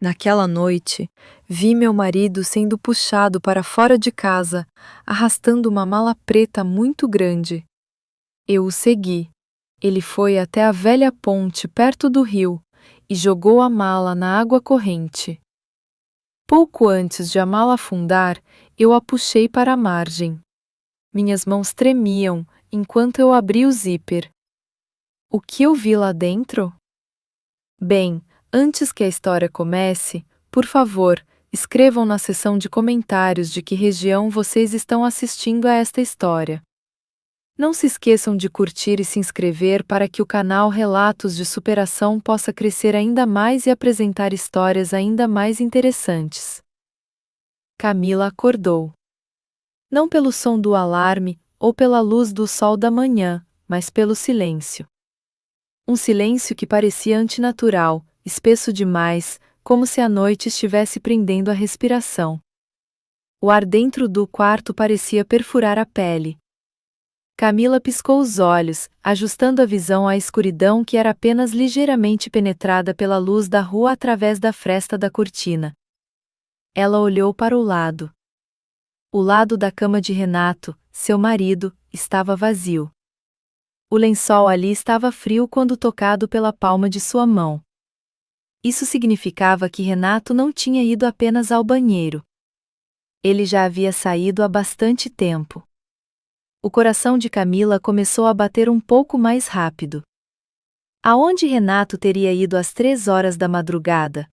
Naquela noite, vi meu marido sendo puxado para fora de casa, arrastando uma mala preta muito grande. Eu o segui. Ele foi até a velha ponte perto do rio e jogou a mala na água corrente. Pouco antes de a mala afundar, eu a puxei para a margem. Minhas mãos tremiam enquanto eu abri o zíper. O que eu vi lá dentro? Bem, antes que a história comece, por favor, escrevam na seção de comentários de que região vocês estão assistindo a esta história. Não se esqueçam de curtir e se inscrever para que o canal Relatos de Superação possa crescer ainda mais e apresentar histórias ainda mais interessantes. Camila acordou. Não pelo som do alarme ou pela luz do sol da manhã, mas pelo silêncio. Um silêncio que parecia antinatural, espesso demais, como se a noite estivesse prendendo a respiração. O ar dentro do quarto parecia perfurar a pele. Camila piscou os olhos, ajustando a visão à escuridão que era apenas ligeiramente penetrada pela luz da rua através da fresta da cortina. Ela olhou para o lado. O lado da cama de Renato, seu marido, estava vazio. O lençol ali estava frio quando tocado pela palma de sua mão. Isso significava que Renato não tinha ido apenas ao banheiro. Ele já havia saído há bastante tempo. O coração de Camila começou a bater um pouco mais rápido. Aonde Renato teria ido às 3 horas da madrugada?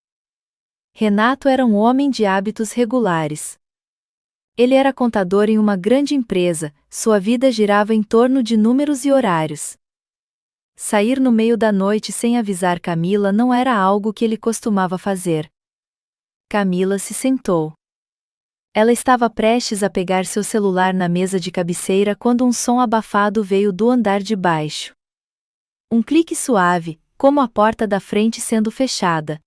Renato era um homem de hábitos regulares. Ele era contador em uma grande empresa, sua vida girava em torno de números e horários. Sair no meio da noite sem avisar Camila não era algo que ele costumava fazer. Camila se sentou. Ela estava prestes a pegar seu celular na mesa de cabeceira quando um som abafado veio do andar de baixo. Um clique suave, como a porta da frente sendo fechada.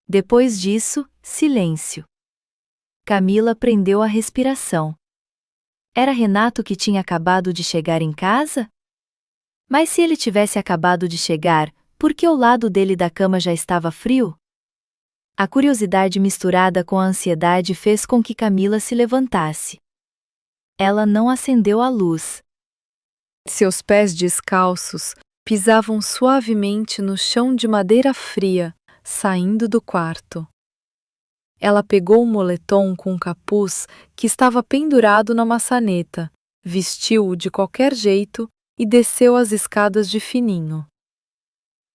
Depois disso, silêncio. Camila prendeu a respiração. Era Renato que tinha acabado de chegar em casa? Mas se ele tivesse acabado de chegar, por que o lado dele da cama já estava frio? A curiosidade misturada com a ansiedade fez com que Camila se levantasse. Ela não acendeu a luz. Seus pés descalços pisavam suavemente no chão de madeira fria, saindo do quarto. Ela pegou um moletom com capuz que estava pendurado na maçaneta, vestiu-o de qualquer jeito e desceu as escadas de fininho.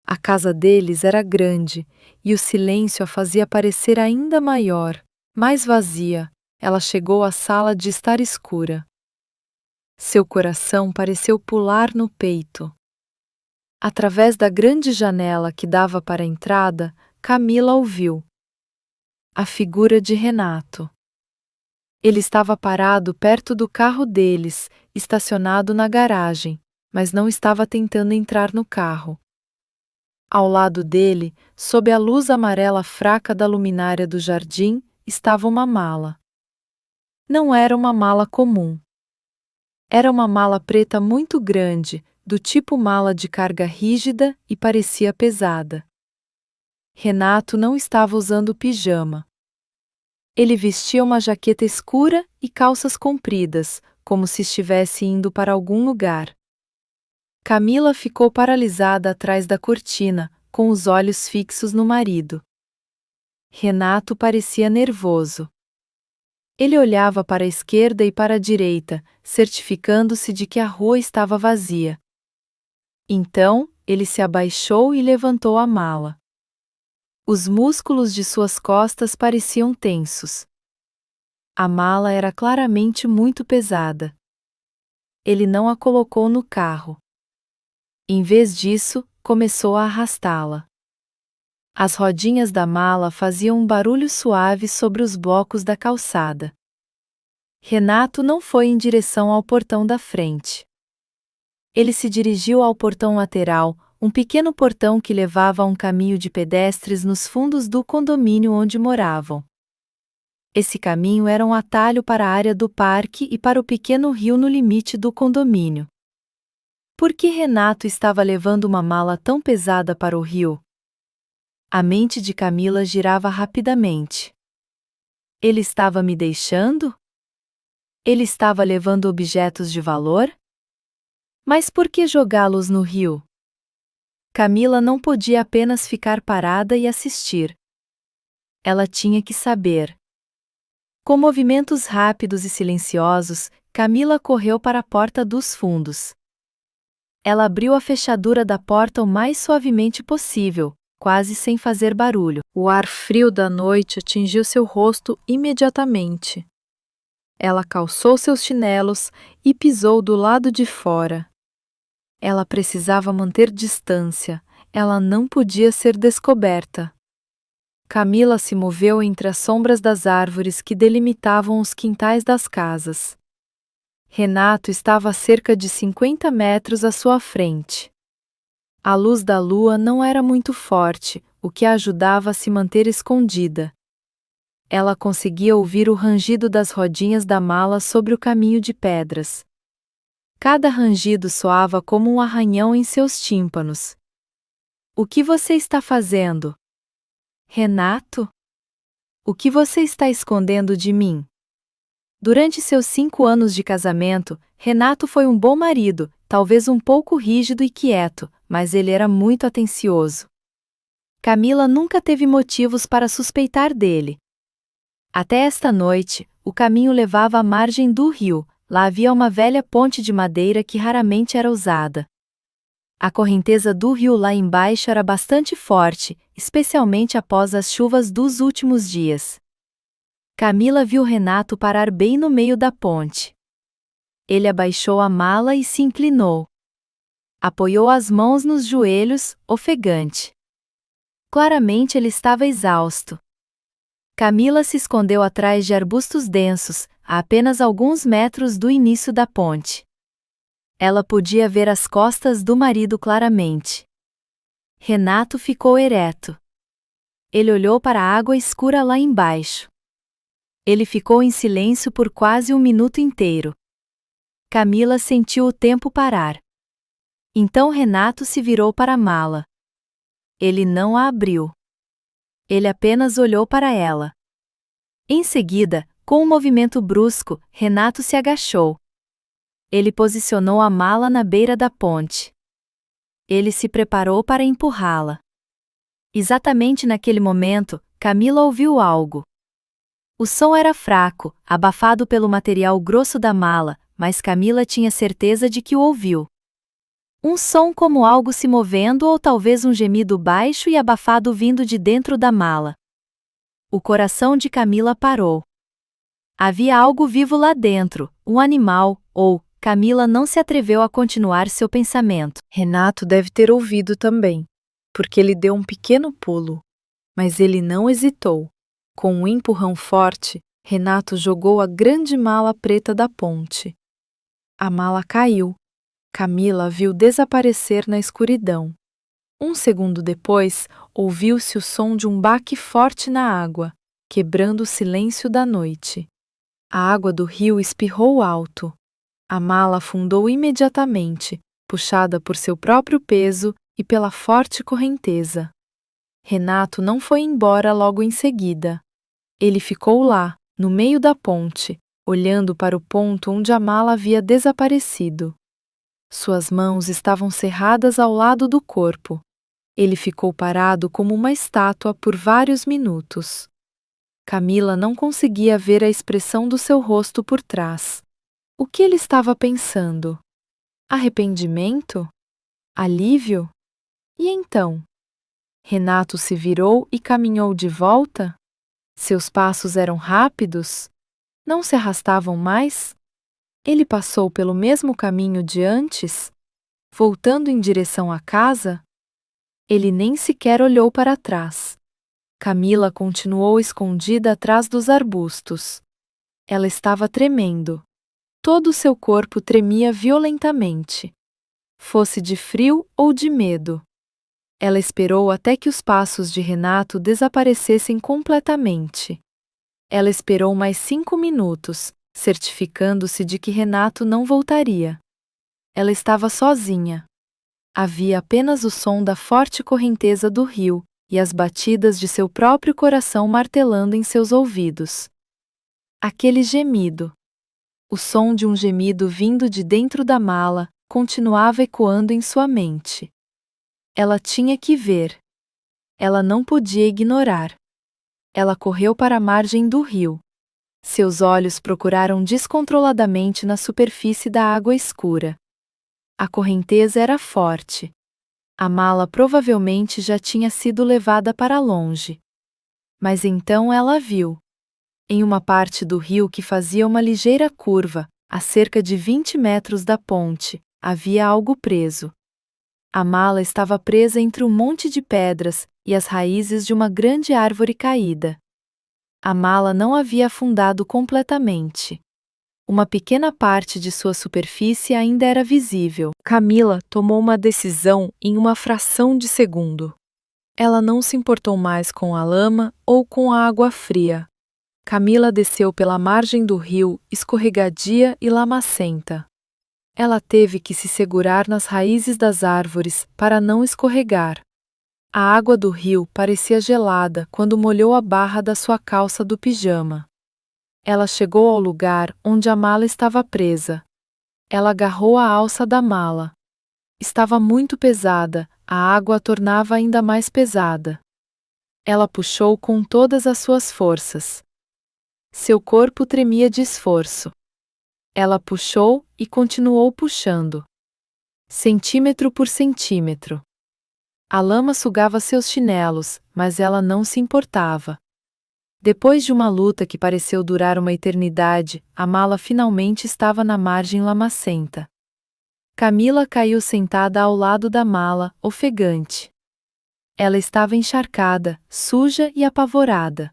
A casa deles era grande, e o silêncio a fazia parecer ainda maior, mais vazia. Ela chegou à sala de estar escura. Seu coração pareceu pular no peito. Através da grande janela que dava para a entrada, Camila ouviu a figura de Renato. Ele estava parado perto do carro deles, estacionado na garagem, mas não estava tentando entrar no carro. Ao lado dele, sob a luz amarela fraca da luminária do jardim, estava uma mala. Não era uma mala comum. Era uma mala preta muito grande, do tipo mala de carga rígida e parecia pesada. Renato não estava usando pijama. Ele vestia uma jaqueta escura e calças compridas, como se estivesse indo para algum lugar. Camila ficou paralisada atrás da cortina, com os olhos fixos no marido. Renato parecia nervoso. Ele olhava para a esquerda e para a direita, certificando-se de que a rua estava vazia. Então, ele se abaixou e levantou a mala. Os músculos de suas costas pareciam tensos. A mala era claramente muito pesada. Ele não a colocou no carro. Em vez disso, começou a arrastá-la. As rodinhas da mala faziam um barulho suave sobre os blocos da calçada. Renato não foi em direção ao portão da frente. Ele se dirigiu ao portão lateral, um pequeno portão que levava a um caminho de pedestres nos fundos do condomínio onde moravam. Esse caminho era um atalho para a área do parque e para o pequeno rio no limite do condomínio. Por que Renato estava levando uma mala tão pesada para o rio? A mente de Camila girava rapidamente. Ele estava me deixando? Ele estava levando objetos de valor? Mas por que jogá-los no rio? Camila não podia apenas ficar parada e assistir. Ela tinha que saber. Com movimentos rápidos e silenciosos, Camila correu para a porta dos fundos. Ela abriu a fechadura da porta o mais suavemente possível, quase sem fazer barulho. O ar frio da noite atingiu seu rosto imediatamente. Ela calçou seus chinelos e pisou do lado de fora. Ela precisava manter distância, ela não podia ser descoberta. Camila se moveu entre as sombras das árvores que delimitavam os quintais das casas. Renato estava a cerca de 50 metros à sua frente. A luz da lua não era muito forte, o que a ajudava a se manter escondida. Ela conseguia ouvir o rangido das rodinhas da mala sobre o caminho de pedras. Cada rangido soava como um arranhão em seus tímpanos. O que você está fazendo? Renato? O que você está escondendo de mim? Durante seus 5 anos de casamento, Renato foi um bom marido, talvez um pouco rígido e quieto, mas ele era muito atencioso. Camila nunca teve motivos para suspeitar dele. Até esta noite, o caminho levava à margem do rio. Lá havia uma velha ponte de madeira que raramente era usada. A correnteza do rio lá embaixo era bastante forte, especialmente após as chuvas dos últimos dias. Camila viu Renato parar bem no meio da ponte. Ele abaixou a mala e se inclinou. Apoiou as mãos nos joelhos, ofegante. Claramente ele estava exausto. Camila se escondeu atrás de arbustos densos, a apenas alguns metros do início da ponte. Ela podia ver as costas do marido claramente. Renato ficou ereto. Ele olhou para a água escura lá embaixo. Ele ficou em silêncio por quase um minuto inteiro. Camila sentiu o tempo parar. Então Renato se virou para a mala. Ele não a abriu. Ele apenas olhou para ela. Em seguida, com um movimento brusco, Renato se agachou. Ele posicionou a mala na beira da ponte. Ele se preparou para empurrá-la. Exatamente naquele momento, Camila ouviu algo. O som era fraco, abafado pelo material grosso da mala, mas Camila tinha certeza de que o ouviu. Um som como algo se movendo ou talvez um gemido baixo e abafado vindo de dentro da mala. O coração de Camila parou. Havia algo vivo lá dentro, um animal, ou Camila não se atreveu a continuar seu pensamento. Renato deve ter ouvido também, porque ele deu um pequeno pulo. Mas ele não hesitou. Com um empurrão forte, Renato jogou a grande mala preta da ponte. A mala caiu. Camila viu desaparecer na escuridão. Um segundo depois, ouviu-se o som de um baque forte na água, quebrando o silêncio da noite. A água do rio espirrou alto. A mala afundou imediatamente, puxada por seu próprio peso e pela forte correnteza. Renato não foi embora logo em seguida. Ele ficou lá, no meio da ponte, olhando para o ponto onde a mala havia desaparecido. Suas mãos estavam cerradas ao lado do corpo. Ele ficou parado como uma estátua por vários minutos. Camila não conseguia ver a expressão do seu rosto por trás. O que ele estava pensando? Arrependimento? Alívio? E então? Renato se virou e caminhou de volta? Seus passos eram rápidos? Não se arrastavam mais? Ele passou pelo mesmo caminho de antes? Voltando em direção à casa? Ele nem sequer olhou para trás. Camila continuou escondida atrás dos arbustos. Ela estava tremendo. Todo o seu corpo tremia violentamente. Fosse de frio ou de medo. Ela esperou até que os passos de Renato desaparecessem completamente. Ela esperou mais 5 minutos, certificando-se de que Renato não voltaria. Ela estava sozinha. Havia apenas o som da forte correnteza do rio, e as batidas de seu próprio coração martelando em seus ouvidos. Aquele gemido. O som de um gemido vindo de dentro da mala continuava ecoando em sua mente. Ela tinha que ver. Ela não podia ignorar. Ela correu para a margem do rio. Seus olhos procuraram descontroladamente na superfície da água escura. A correnteza era forte. A mala provavelmente já tinha sido levada para longe. Mas então ela viu. Em uma parte do rio que fazia uma ligeira curva, a cerca de 20 metros da ponte, havia algo preso. A mala estava presa entre um monte de pedras e as raízes de uma grande árvore caída. A mala não havia afundado completamente. Uma pequena parte de sua superfície ainda era visível. Camila tomou uma decisão em uma fração de segundo. Ela não se importou mais com a lama ou com a água fria. Camila desceu pela margem do rio, escorregadia e lamacenta. Ela teve que se segurar nas raízes das árvores para não escorregar. A água do rio parecia gelada quando molhou a barra da sua calça do pijama. Ela chegou ao lugar onde a mala estava presa. Ela agarrou a alça da mala. Estava muito pesada, a água a tornava ainda mais pesada. Ela puxou com todas as suas forças. Seu corpo tremia de esforço. Ela puxou e continuou puxando. Centímetro por centímetro. A lama sugava seus chinelos, mas ela não se importava. Depois de uma luta que pareceu durar uma eternidade, a mala finalmente estava na margem lamacenta. Camila caiu sentada ao lado da mala, ofegante. Ela estava encharcada, suja e apavorada.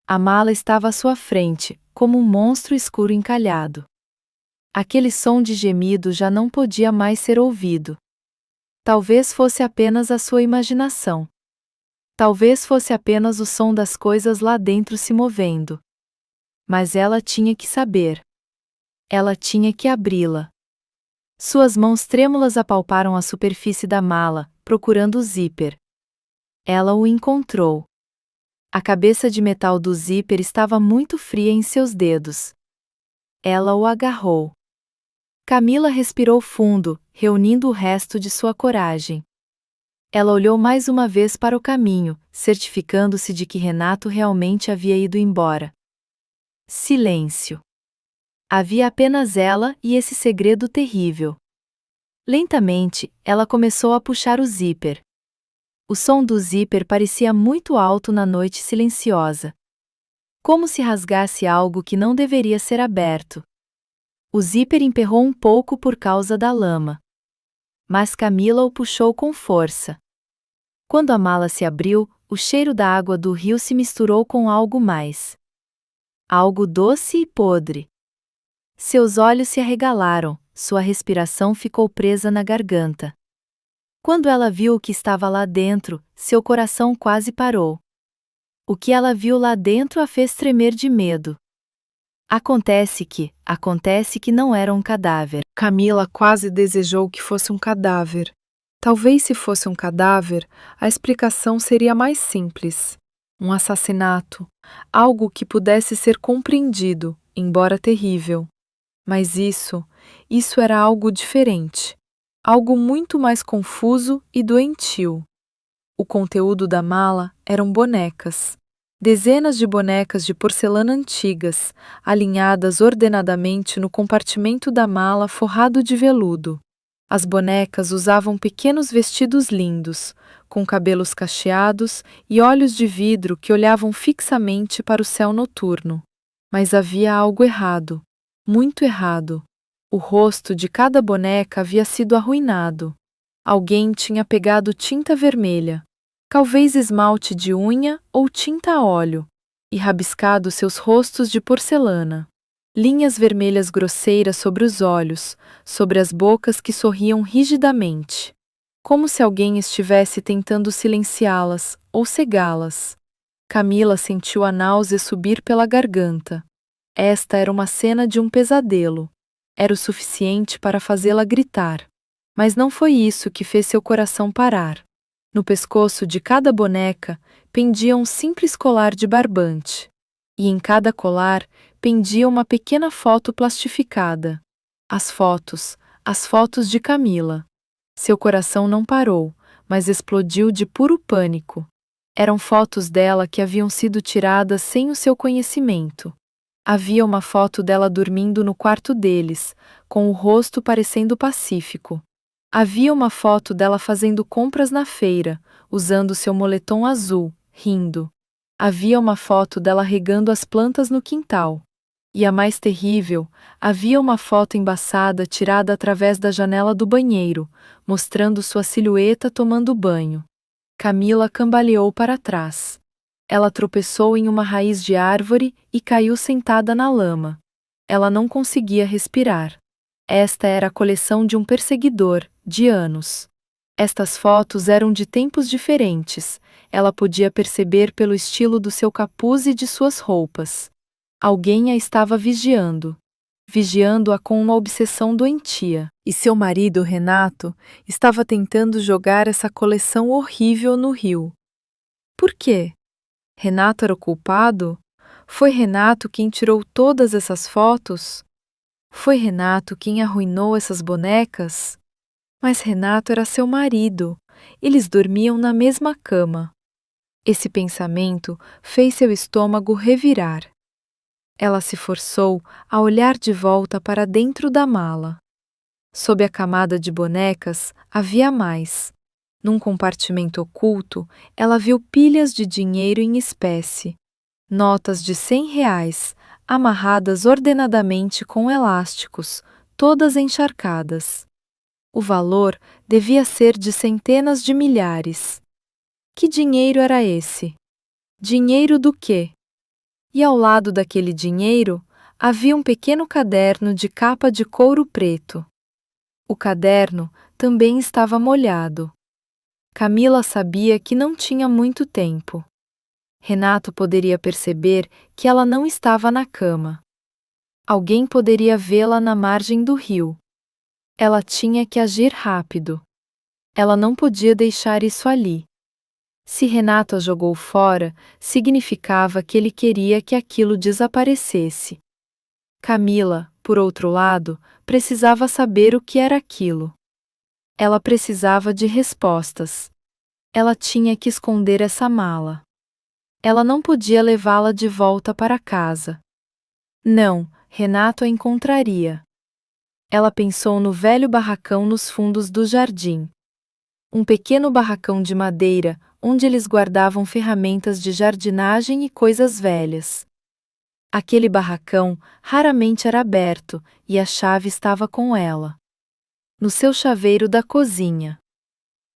A mala estava à sua frente, como um monstro escuro encalhado. Aquele som de gemido já não podia mais ser ouvido. Talvez fosse apenas a sua imaginação. Talvez fosse apenas o som das coisas lá dentro se movendo. Mas ela tinha que saber. Ela tinha que abri-la. Suas mãos trêmulas apalparam a superfície da mala, procurando o zíper. Ela o encontrou. A cabeça de metal do zíper estava muito fria em seus dedos. Ela o agarrou. Camila respirou fundo, reunindo o resto de sua coragem. Ela olhou mais uma vez para o caminho, certificando-se de que Renato realmente havia ido embora. Silêncio. Havia apenas ela e esse segredo terrível. Lentamente, ela começou a puxar o zíper. O som do zíper parecia muito alto na noite silenciosa. Como se rasgasse algo que não deveria ser aberto. O zíper emperrou um pouco por causa da lama. Mas Camila o puxou com força. Quando a mala se abriu, o cheiro da água do rio se misturou com algo mais. Algo doce e podre. Seus olhos se arregalaram, sua respiração ficou presa na garganta. Quando ela viu o que estava lá dentro, seu coração quase parou. O que ela viu lá dentro a fez tremer de medo. Acontece que não era um cadáver. Camila quase desejou que fosse um cadáver. Talvez se fosse um cadáver, a explicação seria mais simples. Um assassinato, algo que pudesse ser compreendido, embora terrível. Mas isso era algo diferente. Algo muito mais confuso e doentio. O conteúdo da mala eram bonecas. Dezenas de bonecas de porcelana antigas, alinhadas ordenadamente no compartimento da mala forrado de veludo. As bonecas usavam pequenos vestidos lindos, com cabelos cacheados e olhos de vidro que olhavam fixamente para o céu noturno. Mas havia algo errado, muito errado. O rosto de cada boneca havia sido arruinado. Alguém tinha pegado tinta vermelha, talvez esmalte de unha ou tinta a óleo, e rabiscado seus rostos de porcelana. Linhas vermelhas grosseiras sobre os olhos, sobre as bocas que sorriam rigidamente. Como se alguém estivesse tentando silenciá-las ou cegá-las. Camila sentiu a náusea subir pela garganta. Esta era uma cena de um pesadelo. Era o suficiente para fazê-la gritar. Mas não foi isso que fez seu coração parar. No pescoço de cada boneca pendia um simples colar de barbante. E em cada colar pendia uma pequena foto plastificada. As fotos de Camila. Seu coração não parou, mas explodiu de puro pânico. Eram fotos dela que haviam sido tiradas sem o seu conhecimento. Havia uma foto dela dormindo no quarto deles, com o rosto parecendo pacífico. Havia uma foto dela fazendo compras na feira, usando seu moletom azul, rindo. Havia uma foto dela regando as plantas no quintal. E a mais terrível, havia uma foto embaçada tirada através da janela do banheiro, mostrando sua silhueta tomando banho. Camila cambaleou para trás. Ela tropeçou em uma raiz de árvore e caiu sentada na lama. Ela não conseguia respirar. Esta era a coleção de um perseguidor, de anos. Estas fotos eram de tempos diferentes, ela podia perceber pelo estilo do seu capuz e de suas roupas. Alguém a estava vigiando. Vigiando-a com uma obsessão doentia. E seu marido, Renato, estava tentando jogar essa coleção horrível no rio. Por quê? Renato era o culpado? Foi Renato quem tirou todas essas fotos? Foi Renato quem arruinou essas bonecas? Mas Renato era seu marido. Eles dormiam na mesma cama. Esse pensamento fez seu estômago revirar. Ela se forçou a olhar de volta para dentro da mala. Sob a camada de bonecas havia mais. Num compartimento oculto, ela viu pilhas de dinheiro em espécie. Notas de R$ 100, amarradas ordenadamente com elásticos, todas encharcadas. O valor devia ser de centenas de milhares. Que dinheiro era esse? Dinheiro do quê? E ao lado daquele dinheiro, havia um pequeno caderno de capa de couro preto. O caderno também estava molhado. Camila sabia que não tinha muito tempo. Renato poderia perceber que ela não estava na cama. Alguém poderia vê-la na margem do rio. Ela tinha que agir rápido. Ela não podia deixar isso ali. Se Renato a jogou fora, significava que ele queria que aquilo desaparecesse. Camila, por outro lado, precisava saber o que era aquilo. Ela precisava de respostas. Ela tinha que esconder essa mala. Ela não podia levá-la de volta para casa. Não, Renato a encontraria. Ela pensou no velho barracão nos fundos do jardim. Um pequeno barracão de madeira, onde eles guardavam ferramentas de jardinagem e coisas velhas. Aquele barracão raramente era aberto, e a chave estava com ela. No seu chaveiro da cozinha.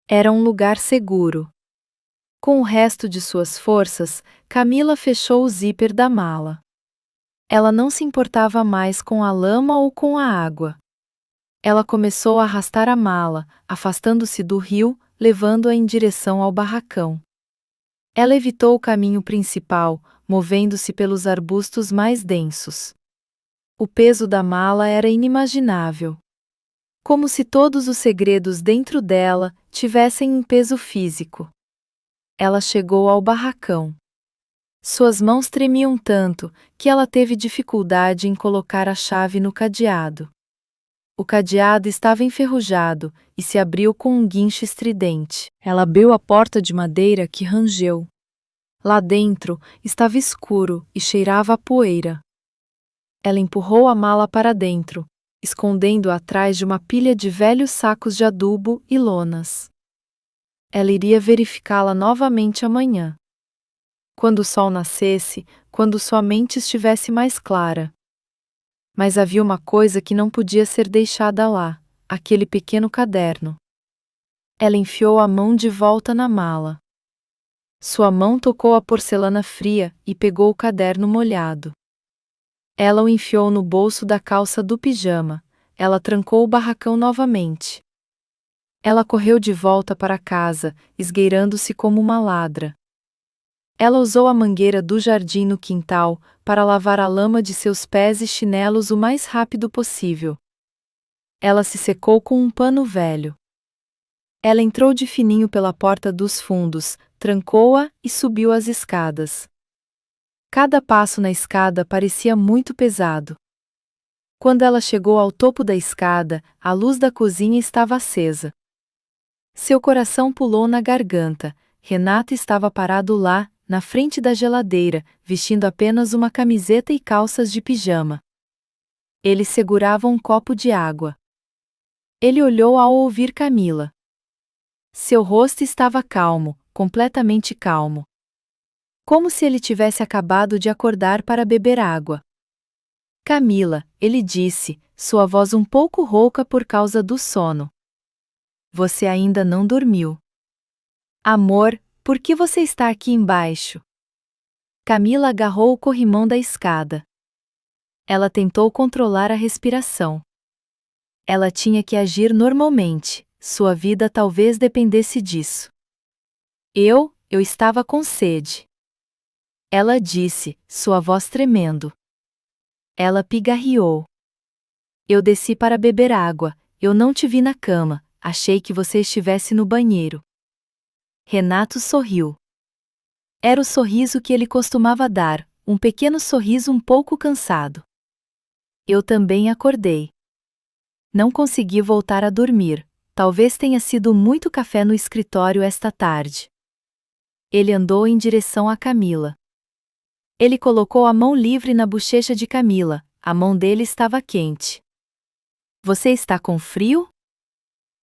Era um lugar seguro. Com o resto de suas forças, Camila fechou o zíper da mala. Ela não se importava mais com a lama ou com a água. Ela começou a arrastar a mala, afastando-se do rio, levando-a em direção ao barracão. Ela evitou o caminho principal, movendo-se pelos arbustos mais densos. O peso da mala era inimaginável. Como se todos os segredos dentro dela tivessem um peso físico. Ela chegou ao barracão. Suas mãos tremiam tanto que ela teve dificuldade em colocar a chave no cadeado. O cadeado estava enferrujado e se abriu com um guincho estridente. Ela abriu a porta de madeira que rangeu. Lá dentro estava escuro e cheirava a poeira. Ela empurrou a mala para dentro, escondendo-a atrás de uma pilha de velhos sacos de adubo e lonas. Ela iria verificá-la novamente amanhã. Quando o sol nascesse, quando sua mente estivesse mais clara. Mas havia uma coisa que não podia ser deixada lá, aquele pequeno caderno. Ela enfiou a mão de volta na mala. Sua mão tocou a porcelana fria e pegou o caderno molhado. Ela o enfiou no bolso da calça do pijama. Ela trancou o barracão novamente. Ela correu de volta para casa, esgueirando-se como uma ladra. Ela usou a mangueira do jardim no quintal para lavar a lama de seus pés e chinelos o mais rápido possível. Ela se secou com um pano velho. Ela entrou de fininho pela porta dos fundos, trancou-a e subiu as escadas. Cada passo na escada parecia muito pesado. Quando ela chegou ao topo da escada, a luz da cozinha estava acesa. Seu coração pulou na garganta. Renato estava parado lá, na frente da geladeira, vestindo apenas uma camiseta e calças de pijama. Ele segurava um copo de água. Ele olhou ao ouvir Camila. Seu rosto estava calmo, completamente calmo. Como se ele tivesse acabado de acordar para beber água. Camila, ele disse, sua voz um pouco rouca por causa do sono. Você ainda não dormiu. Amor, por que você está aqui embaixo? Camila agarrou o corrimão da escada. Ela tentou controlar a respiração. Ela tinha que agir normalmente, sua vida talvez dependesse disso. Eu estava com sede. Ela disse, sua voz tremendo. Ela pigarreou. Eu desci para beber água, eu não te vi na cama, achei que você estivesse no banheiro. Renato sorriu. Era o sorriso que ele costumava dar, um pequeno sorriso um pouco cansado. Eu também acordei. Não consegui voltar a dormir, talvez tenha sido muito café no escritório esta tarde. Ele andou em direção a Camila. Ele colocou a mão livre na bochecha de Camila, a mão dele estava quente. Você está com frio?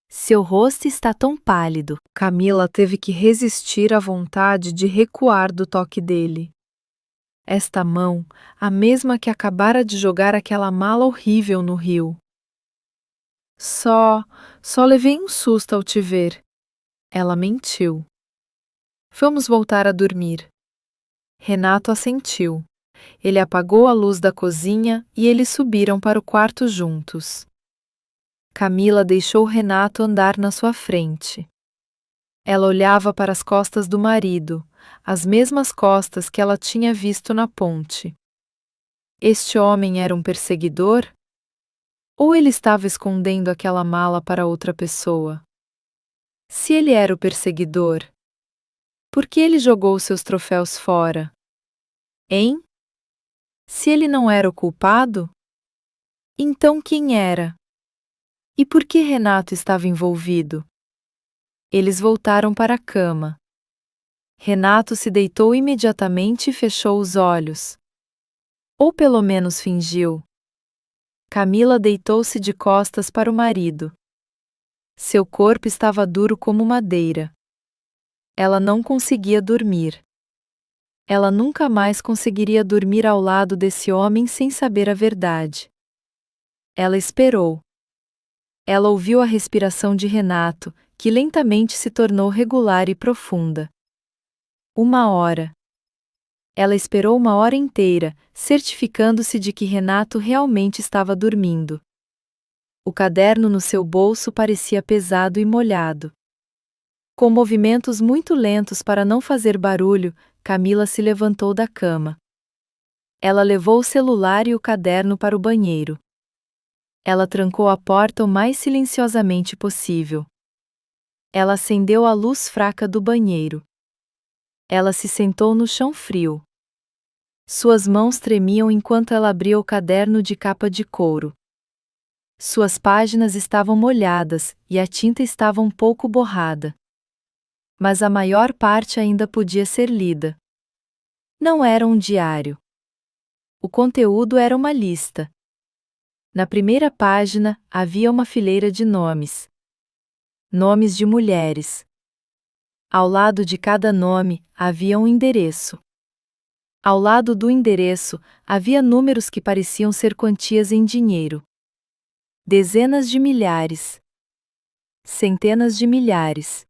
Seu rosto está tão pálido. Camila teve que resistir à vontade de recuar do toque dele. Esta mão, a mesma que acabara de jogar aquela mala horrível no rio. Só levei um susto ao te ver. Ela mentiu. Vamos voltar a dormir. Renato assentiu. Ele apagou a luz da cozinha e eles subiram para o quarto juntos. Camila deixou Renato andar na sua frente. Ela olhava para as costas do marido, as mesmas costas que ela tinha visto na ponte. Este homem era um perseguidor? Ou ele estava escondendo aquela mala para outra pessoa? Se ele era o perseguidor, por que ele jogou seus troféus fora? Hein? Se ele não era o culpado? Então quem era? E por que Renato estava envolvido? Eles voltaram para a cama. Renato se deitou imediatamente e fechou os olhos. Ou pelo menos fingiu. Camila deitou-se de costas para o marido. Seu corpo estava duro como madeira. Ela não conseguia dormir. Ela nunca mais conseguiria dormir ao lado desse homem sem saber a verdade. Ela esperou. Ela ouviu a respiração de Renato, que lentamente se tornou regular e profunda. 1 hora. Ela esperou 1 hora inteira, certificando-se de que Renato realmente estava dormindo. O caderno no seu bolso parecia pesado e molhado. Com movimentos muito lentos para não fazer barulho, Camila se levantou da cama. Ela levou o celular e o caderno para o banheiro. Ela trancou a porta o mais silenciosamente possível. Ela acendeu a luz fraca do banheiro. Ela se sentou no chão frio. Suas mãos tremiam enquanto ela abria o caderno de capa de couro. Suas páginas estavam molhadas e a tinta estava um pouco borrada. Mas a maior parte ainda podia ser lida. Não era um diário. O conteúdo era uma lista. Na primeira página, havia uma fileira de nomes. Nomes de mulheres. Ao lado de cada nome, havia um endereço. Ao lado do endereço, havia números que pareciam ser quantias em dinheiro. Dezenas de milhares. Centenas de milhares.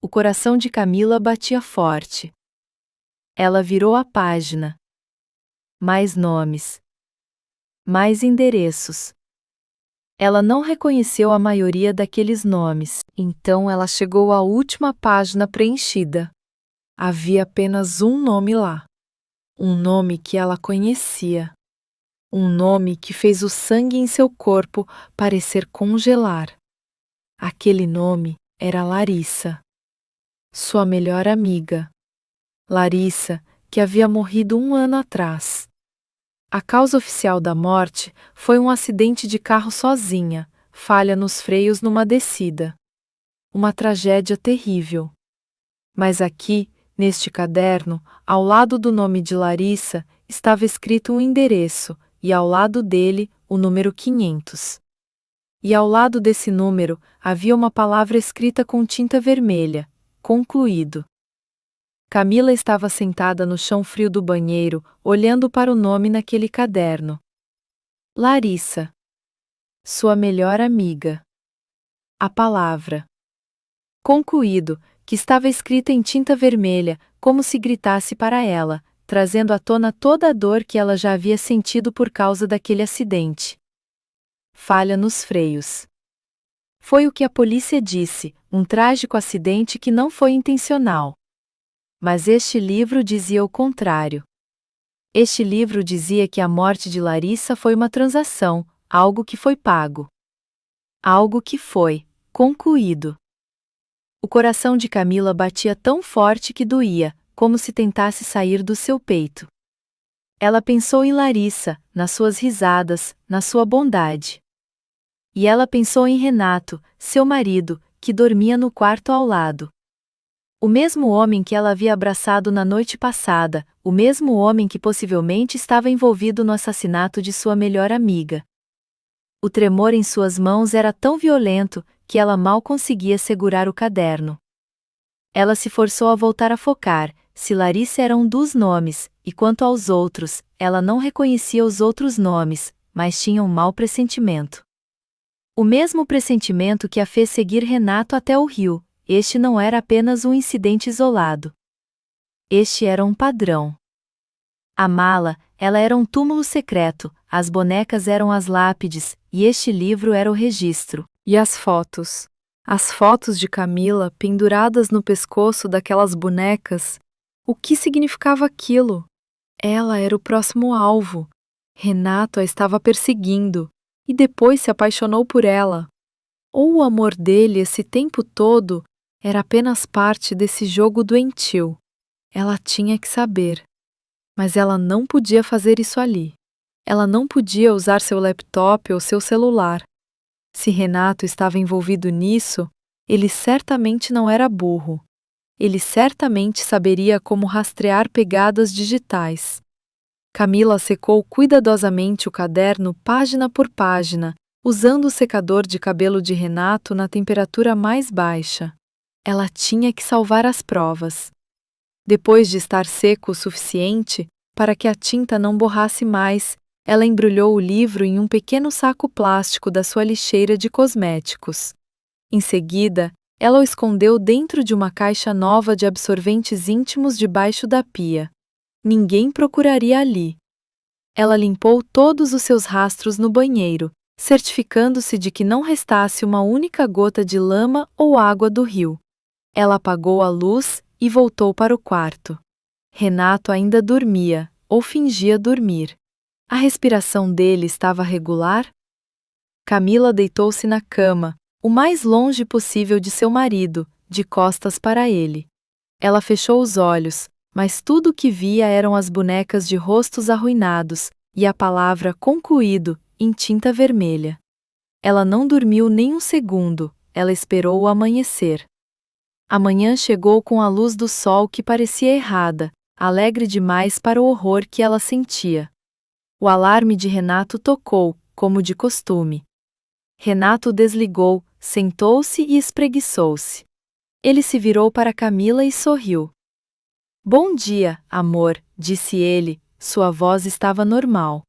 O coração de Camila batia forte. Ela virou a página. Mais nomes. Mais endereços. Ela não reconheceu a maioria daqueles nomes, então ela chegou à última página preenchida. Havia apenas um nome lá. Um nome que ela conhecia. Um nome que fez o sangue em seu corpo parecer congelar. Aquele nome Era Larissa, sua melhor amiga. Larissa, que havia morrido 1 ano atrás. A causa oficial da morte foi um acidente de carro sozinha, falha nos freios numa descida. Uma tragédia terrível. Mas aqui, neste caderno, ao lado do nome de Larissa, estava escrito um endereço, e ao lado dele, o número 500. E ao lado desse número, havia uma palavra escrita com tinta vermelha: concluído. Camila estava sentada no chão frio do banheiro, olhando para o nome naquele caderno. Larissa. Sua melhor amiga. A palavra. Concluído, que estava escrita em tinta vermelha, como se gritasse para ela, trazendo à tona toda a dor que ela já havia sentido por causa daquele acidente. Falha nos freios. Foi o que a polícia disse, um trágico acidente que não foi intencional. Mas este livro dizia o contrário. Este livro dizia que a morte de Larissa foi uma transação, algo que foi pago. Algo que foi concluído. O coração de Camila batia tão forte que doía, como se tentasse sair do seu peito. Ela pensou em Larissa, nas suas risadas, na sua bondade. E ela pensou em Renato, seu marido, que dormia no quarto ao lado. O mesmo homem que ela havia abraçado na noite passada, o mesmo homem que possivelmente estava envolvido no assassinato de sua melhor amiga. O tremor em suas mãos era tão violento que ela mal conseguia segurar o caderno. Ela se forçou a voltar a focar, se Larissa era um dos nomes, e quanto aos outros, ela não reconhecia os outros nomes, mas tinha um mau pressentimento. O mesmo pressentimento que a fez seguir Renato até o rio. Este não era apenas um incidente isolado. Este era um padrão. A mala, ela era um túmulo secreto, as bonecas eram as lápides, e este livro era o registro. E as fotos? As fotos de Camila penduradas no pescoço daquelas bonecas. O que significava aquilo? Ela era o próximo alvo. Renato a estava perseguindo, e depois se apaixonou por ela. Ou o amor dele esse tempo todo era apenas parte desse jogo doentio. Ela tinha que saber. Mas ela não podia fazer isso ali. Ela não podia usar seu laptop ou seu celular. Se Renato estava envolvido nisso, ele certamente não era burro. Ele certamente saberia como rastrear pegadas digitais. Camila secou cuidadosamente o caderno página por página, usando o secador de cabelo de Renato na temperatura mais baixa. Ela tinha que salvar as provas. Depois de estar seco o suficiente para que a tinta não borrasse mais, ela embrulhou o livro em um pequeno saco plástico da sua lixeira de cosméticos. Em seguida, ela o escondeu dentro de uma caixa nova de absorventes íntimos debaixo da pia. Ninguém procuraria ali. Ela limpou todos os seus rastros no banheiro, certificando-se de que não restasse uma única gota de lama ou água do rio. Ela apagou a luz e voltou para o quarto. Renato ainda dormia, ou fingia dormir. A respiração dele estava regular? Camila deitou-se na cama, o mais longe possível de seu marido, de costas para ele. Ela fechou os olhos, mas tudo o que via eram as bonecas de rostos arruinados, e a palavra concluído, em tinta vermelha. Ela não dormiu nem um segundo, ela esperou o amanhecer. A manhã chegou com a luz do sol que parecia errada, alegre demais para o horror que ela sentia. O alarme de Renato tocou, como de costume. Renato desligou, sentou-se e espreguiçou-se. Ele se virou para Camila e sorriu. Bom dia, amor, disse ele, sua voz estava normal.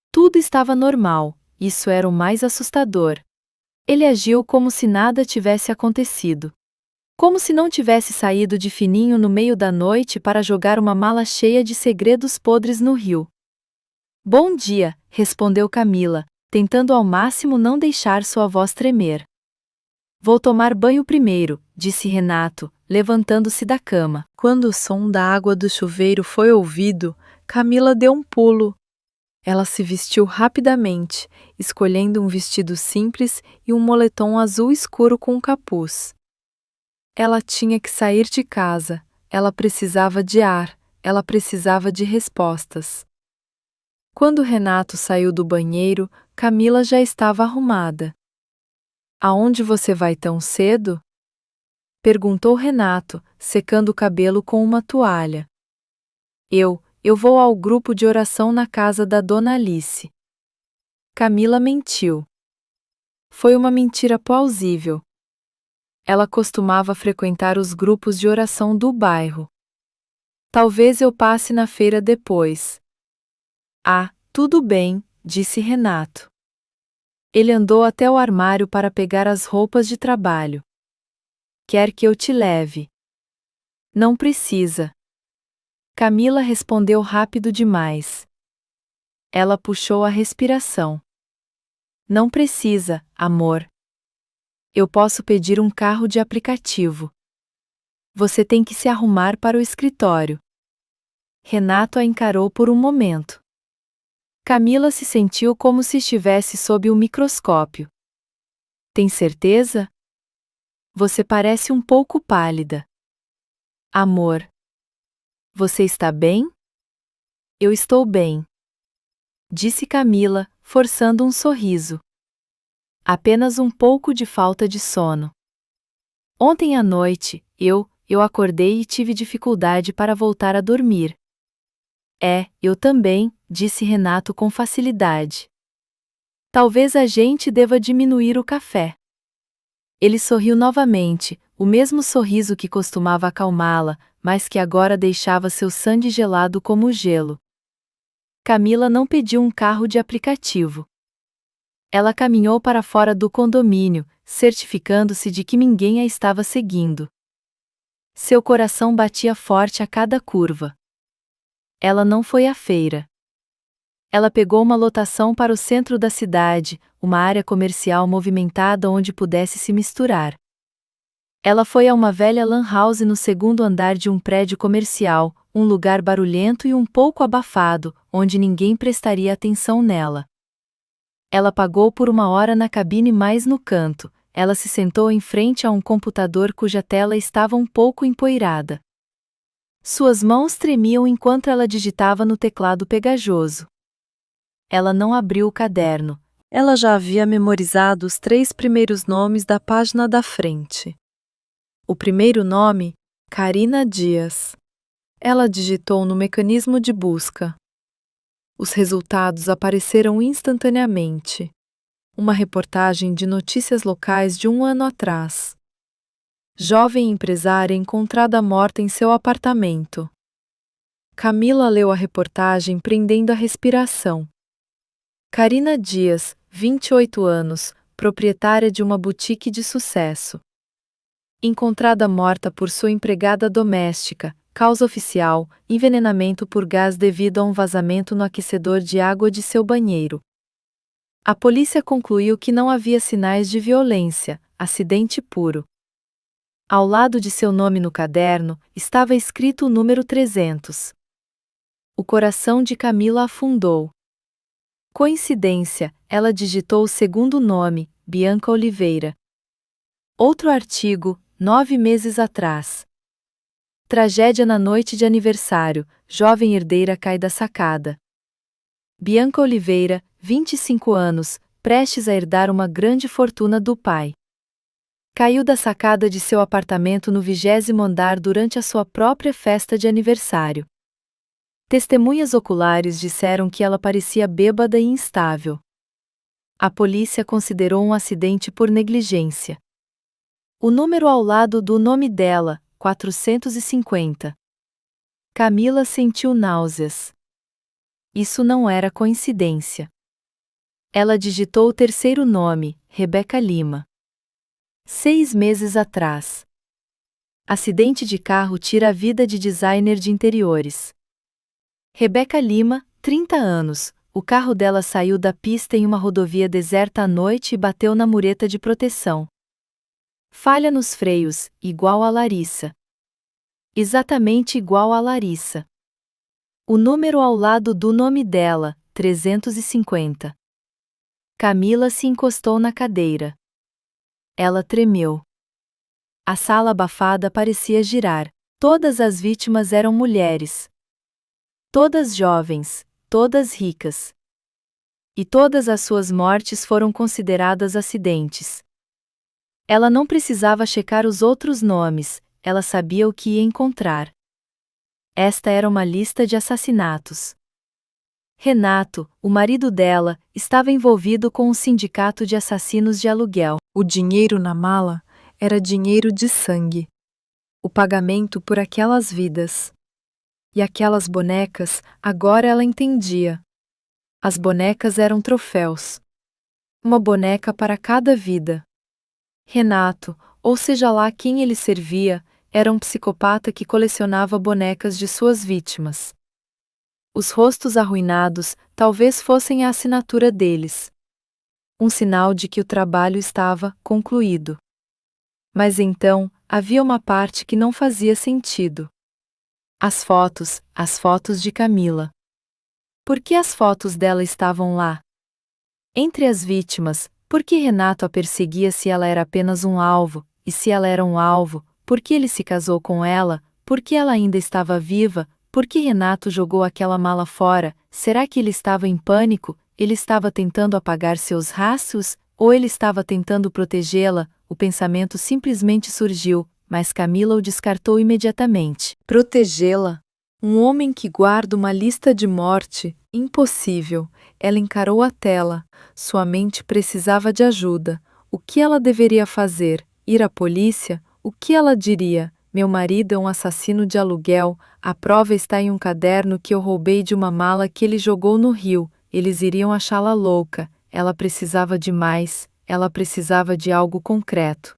Tudo estava normal, isso era o mais assustador. Ele agiu como se nada tivesse acontecido. Como se não tivesse saído de fininho no meio da noite para jogar uma mala cheia de segredos podres no rio. Bom dia, respondeu Camila, tentando ao máximo não deixar sua voz tremer. Vou tomar banho primeiro, disse Renato, levantando-se da cama. Quando o som da água do chuveiro foi ouvido, Camila deu um pulo. Ela se vestiu rapidamente, escolhendo um vestido simples e um moletom azul escuro com capuz. Ela tinha que sair de casa, ela precisava de ar, ela precisava de respostas. Quando Renato saiu do banheiro, Camila já estava arrumada. Aonde você vai tão cedo? Perguntou Renato, secando o cabelo com uma toalha. Eu vou ao grupo de oração na casa da Dona Alice. Camila mentiu. Foi uma mentira plausível. Ela costumava frequentar os grupos de oração do bairro. Talvez eu passe na feira depois. Ah, tudo bem, disse Renato. Ele andou até o armário para pegar as roupas de trabalho. Quer que eu te leve? Não precisa. Camila respondeu rápido demais. Ela puxou a respiração. Não precisa, amor. Eu posso pedir um carro de aplicativo. Você tem que se arrumar para o escritório. Renato a encarou por um momento. Camila se sentiu como se estivesse sob um microscópio. Tem certeza? Você parece um pouco pálida. Amor. Você está bem? Eu estou bem. Disse Camila, forçando um sorriso. Apenas um pouco de falta de sono. Ontem à noite, eu acordei e tive dificuldade para voltar a dormir. Eu também, disse Renato com facilidade. Talvez a gente deva diminuir o café. Ele sorriu novamente, o mesmo sorriso que costumava acalmá-la, mas que agora deixava seu sangue gelado como gelo. Camila não pediu um carro de aplicativo. Ela caminhou para fora do condomínio, certificando-se de que ninguém a estava seguindo. Seu coração batia forte a cada curva. Ela não foi à feira. Ela pegou uma lotação para o centro da cidade, uma área comercial movimentada onde pudesse se misturar. Ela foi a uma velha lan house no segundo andar de um prédio comercial, um lugar barulhento e um pouco abafado, onde ninguém prestaria atenção nela. Ela pagou por uma hora na cabine mais no canto. Ela se sentou em frente a um computador cuja tela estava um pouco empoeirada. Suas mãos tremiam enquanto ela digitava no teclado pegajoso. Ela não abriu o caderno. Ela já havia memorizado os 3 primeiros nomes da página da frente. O primeiro nome, Carina Dias. Ela digitou no mecanismo de busca. Os resultados apareceram instantaneamente. Uma reportagem de notícias locais de 1 ano atrás. Jovem empresária encontrada morta em seu apartamento. Camila leu a reportagem prendendo a respiração. Carina Dias, 28 anos, proprietária de uma boutique de sucesso. Encontrada morta por sua empregada doméstica, causa oficial, envenenamento por gás devido a um vazamento no aquecedor de água de seu banheiro. A polícia concluiu que não havia sinais de violência, acidente puro. Ao lado de seu nome no caderno, estava escrito o número 300. O coração de Camila afundou. Coincidência, ela digitou o segundo nome, Bianca Oliveira. Outro artigo, 9 meses atrás. Tragédia na noite de aniversário, jovem herdeira cai da sacada. Bianca Oliveira, 25 anos, prestes a herdar uma grande fortuna do pai. Caiu da sacada de seu apartamento no 20º andar durante a sua própria festa de aniversário. Testemunhas oculares disseram que ela parecia bêbada e instável. A polícia considerou um acidente por negligência. O número ao lado do nome dela, 450. Camila sentiu náuseas. Isso não era coincidência. Ela digitou o terceiro nome, Rebeca Lima. 6 meses atrás. Acidente de carro tira a vida de designer de interiores. Rebeca Lima, 30 anos, o carro dela saiu da pista em uma rodovia deserta à noite e bateu na mureta de proteção. Falha nos freios, igual a Larissa. Exatamente igual a Larissa. O número ao lado do nome dela, 350. Camila se encostou na cadeira. Ela tremeu. A sala abafada parecia girar. Todas as vítimas eram mulheres. Todas jovens, todas ricas. E todas as suas mortes foram consideradas acidentes. Ela não precisava checar os outros nomes, ela sabia o que ia encontrar. Esta era uma lista de assassinatos. Renato, o marido dela, estava envolvido com um sindicato de assassinos de aluguel. O dinheiro na mala era dinheiro de sangue. O pagamento por aquelas vidas. E aquelas bonecas, agora ela entendia. As bonecas eram troféus. Uma boneca para cada vida. Renato, ou seja lá quem ele servia, era um psicopata que colecionava bonecas de suas vítimas. Os rostos arruinados talvez fossem a assinatura deles. Um sinal de que o trabalho estava concluído. Mas então, havia uma parte que não fazia sentido. As fotos de Camila. Por que as fotos dela estavam lá? Entre as vítimas, por que Renato a perseguia se ela era apenas um alvo, e se ela era um alvo, por que ele se casou com ela, por que ela ainda estava viva, por que Renato jogou aquela mala fora? Será que ele estava em pânico, ele estava tentando apagar seus rastros, ou ele estava tentando protegê-la? O pensamento simplesmente surgiu, mas Camila o descartou imediatamente. Protegê-la? Um homem que guarda uma lista de morte? Impossível. Ela encarou a tela. Sua mente precisava de ajuda. O que ela deveria fazer? Ir à polícia? O que ela diria? Meu marido é um assassino de aluguel. A prova está em um caderno que eu roubei de uma mala que ele jogou no rio. Eles iriam achá-la louca. Ela precisava de mais. Ela precisava de algo concreto.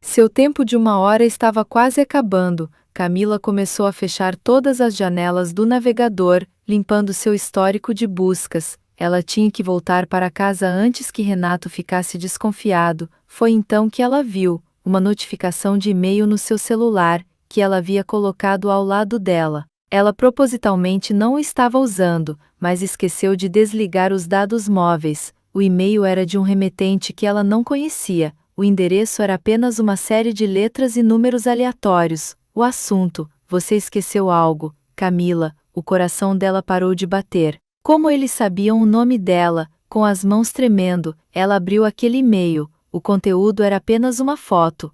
Seu tempo de 1 hora estava quase acabando. Camila começou a fechar todas as janelas do navegador, limpando seu histórico de buscas. Ela tinha que voltar para casa antes que Renato ficasse desconfiado. Foi então que ela viu uma notificação de e-mail no seu celular, que ela havia colocado ao lado dela. Ela propositalmente não o estava usando, mas esqueceu de desligar os dados móveis. O e-mail era de um remetente que ela não conhecia. O endereço era apenas uma série de letras e números aleatórios. O assunto: você esqueceu algo, Camila. O coração dela parou de bater. Como eles sabiam o nome dela? Com as mãos tremendo, ela abriu aquele e-mail. O conteúdo era apenas uma foto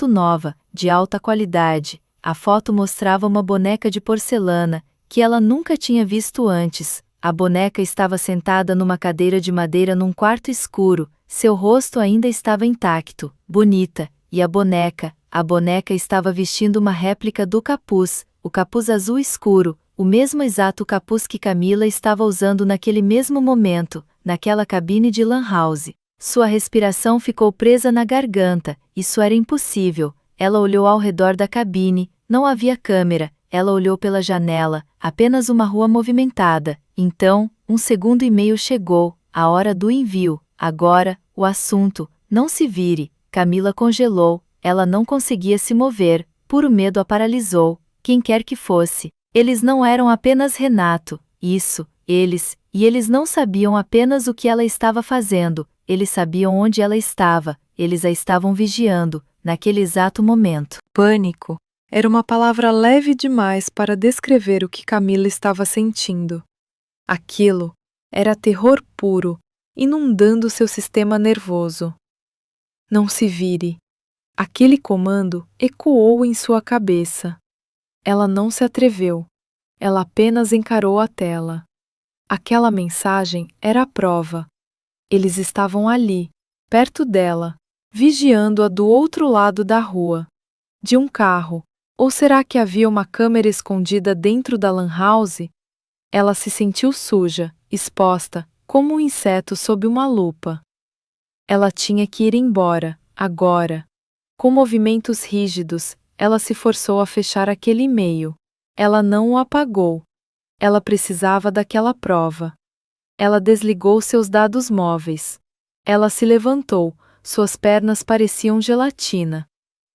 nova, de alta qualidade. A foto mostrava uma boneca de porcelana, que ela nunca tinha visto antes. A boneca estava sentada numa cadeira de madeira num quarto escuro. Seu rosto ainda estava intacto, bonita, e a boneca estava vestindo uma réplica do capuz, o capuz azul escuro, o mesmo exato capuz que Camila estava usando naquele mesmo momento, naquela cabine de lan house. Sua respiração ficou presa na garganta. Isso era impossível. Ela olhou ao redor da cabine, não havia câmera. Ela olhou pela janela, apenas uma rua movimentada. Então, um segundo e-mail chegou, a hora do envio. Agora, o assunto: não se vire. Camila congelou, ela não conseguia se mover, puro medo a paralisou. Quem quer que fosse. Eles não eram apenas Renato, eles não sabiam apenas o que ela estava fazendo, eles sabiam onde ela estava, eles a estavam vigiando, naquele exato momento. Pânico era uma palavra leve demais para descrever o que Camila estava sentindo. Aquilo era terror puro, inundando seu sistema nervoso. Não se vire. Aquele comando ecoou em sua cabeça. Ela não se atreveu. Ela apenas encarou a tela. Aquela mensagem era a prova. Eles estavam ali, perto dela, vigiando-a do outro lado da rua. De um carro. Ou será que havia uma câmera escondida dentro da lan house? Ela se sentiu suja, exposta, como um inseto sob uma lupa. Ela tinha que ir embora, agora. Com movimentos rígidos, ela se forçou a fechar aquele e-mail. Ela não o apagou. Ela precisava daquela prova. Ela desligou seus dados móveis. Ela se levantou, suas pernas pareciam gelatina.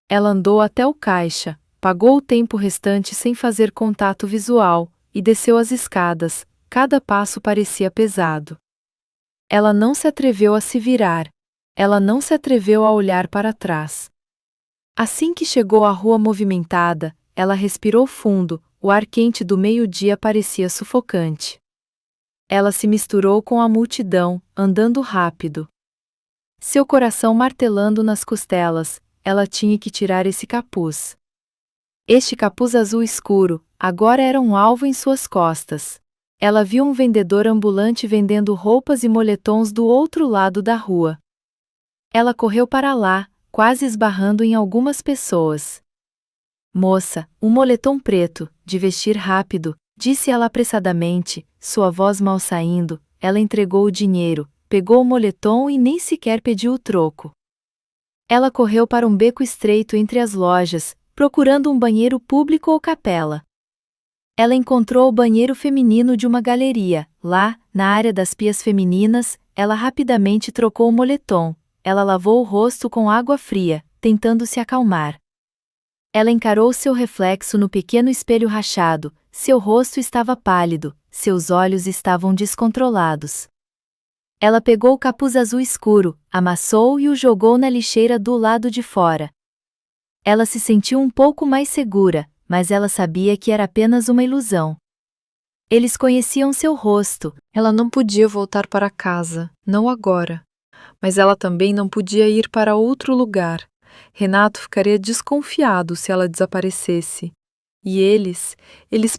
Ela andou até o caixa, pagou o tempo restante sem fazer contato visual, e desceu as escadas. Cada passo parecia pesado. Ela não se atreveu a se virar. Ela não se atreveu a olhar para trás. Assim que chegou à rua movimentada, ela respirou fundo, o ar quente do meio-dia parecia sufocante. Ela se misturou com a multidão, andando rápido. Seu coração martelando nas costelas, ela tinha que tirar esse capuz. Este capuz azul escuro, agora era um alvo em suas costas. Ela viu um vendedor ambulante vendendo roupas e moletons do outro lado da rua. Ela correu para lá, quase esbarrando em algumas pessoas. Moça, um moletom preto, de vestir rápido, disse ela apressadamente, sua voz mal saindo. Ela entregou o dinheiro, pegou o moletom e nem sequer pediu o troco. Ela correu para um beco estreito entre as lojas, procurando um banheiro público ou capela. Ela encontrou o banheiro feminino de uma galeria. Lá, na área das pias femininas, ela rapidamente trocou o moletom. Ela lavou o rosto com água fria, tentando se acalmar. Ela encarou seu reflexo no pequeno espelho rachado. Seu rosto estava pálido, seus olhos estavam descontrolados. Ela pegou o capuz azul escuro, amassou e o jogou na lixeira do lado de fora. Ela se sentiu um pouco mais segura, mas ela sabia que era apenas uma ilusão. Eles conheciam seu rosto. Ela não podia voltar para casa, não agora. Mas ela também não podia ir para outro lugar. Renato ficaria desconfiado se ela desaparecesse. E eles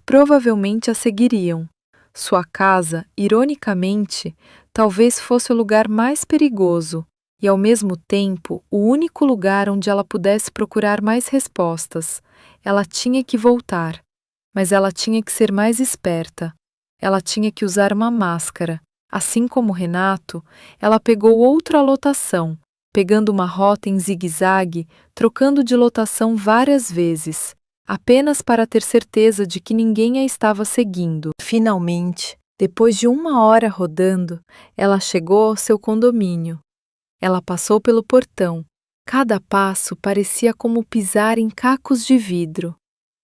provavelmente a seguiriam. Sua casa, ironicamente, talvez fosse o lugar mais perigoso, e ao mesmo tempo o único lugar onde ela pudesse procurar mais respostas. Ela tinha que voltar, mas ela tinha que ser mais esperta. Ela tinha que usar uma máscara. Assim como Renato, ela pegou outra lotação, pegando uma rota em zigue-zague, trocando de lotação várias vezes, apenas para ter certeza de que ninguém a estava seguindo. Finalmente, depois de 1 hora rodando, ela chegou ao seu condomínio. Ela passou pelo portão. Cada passo parecia como pisar em cacos de vidro.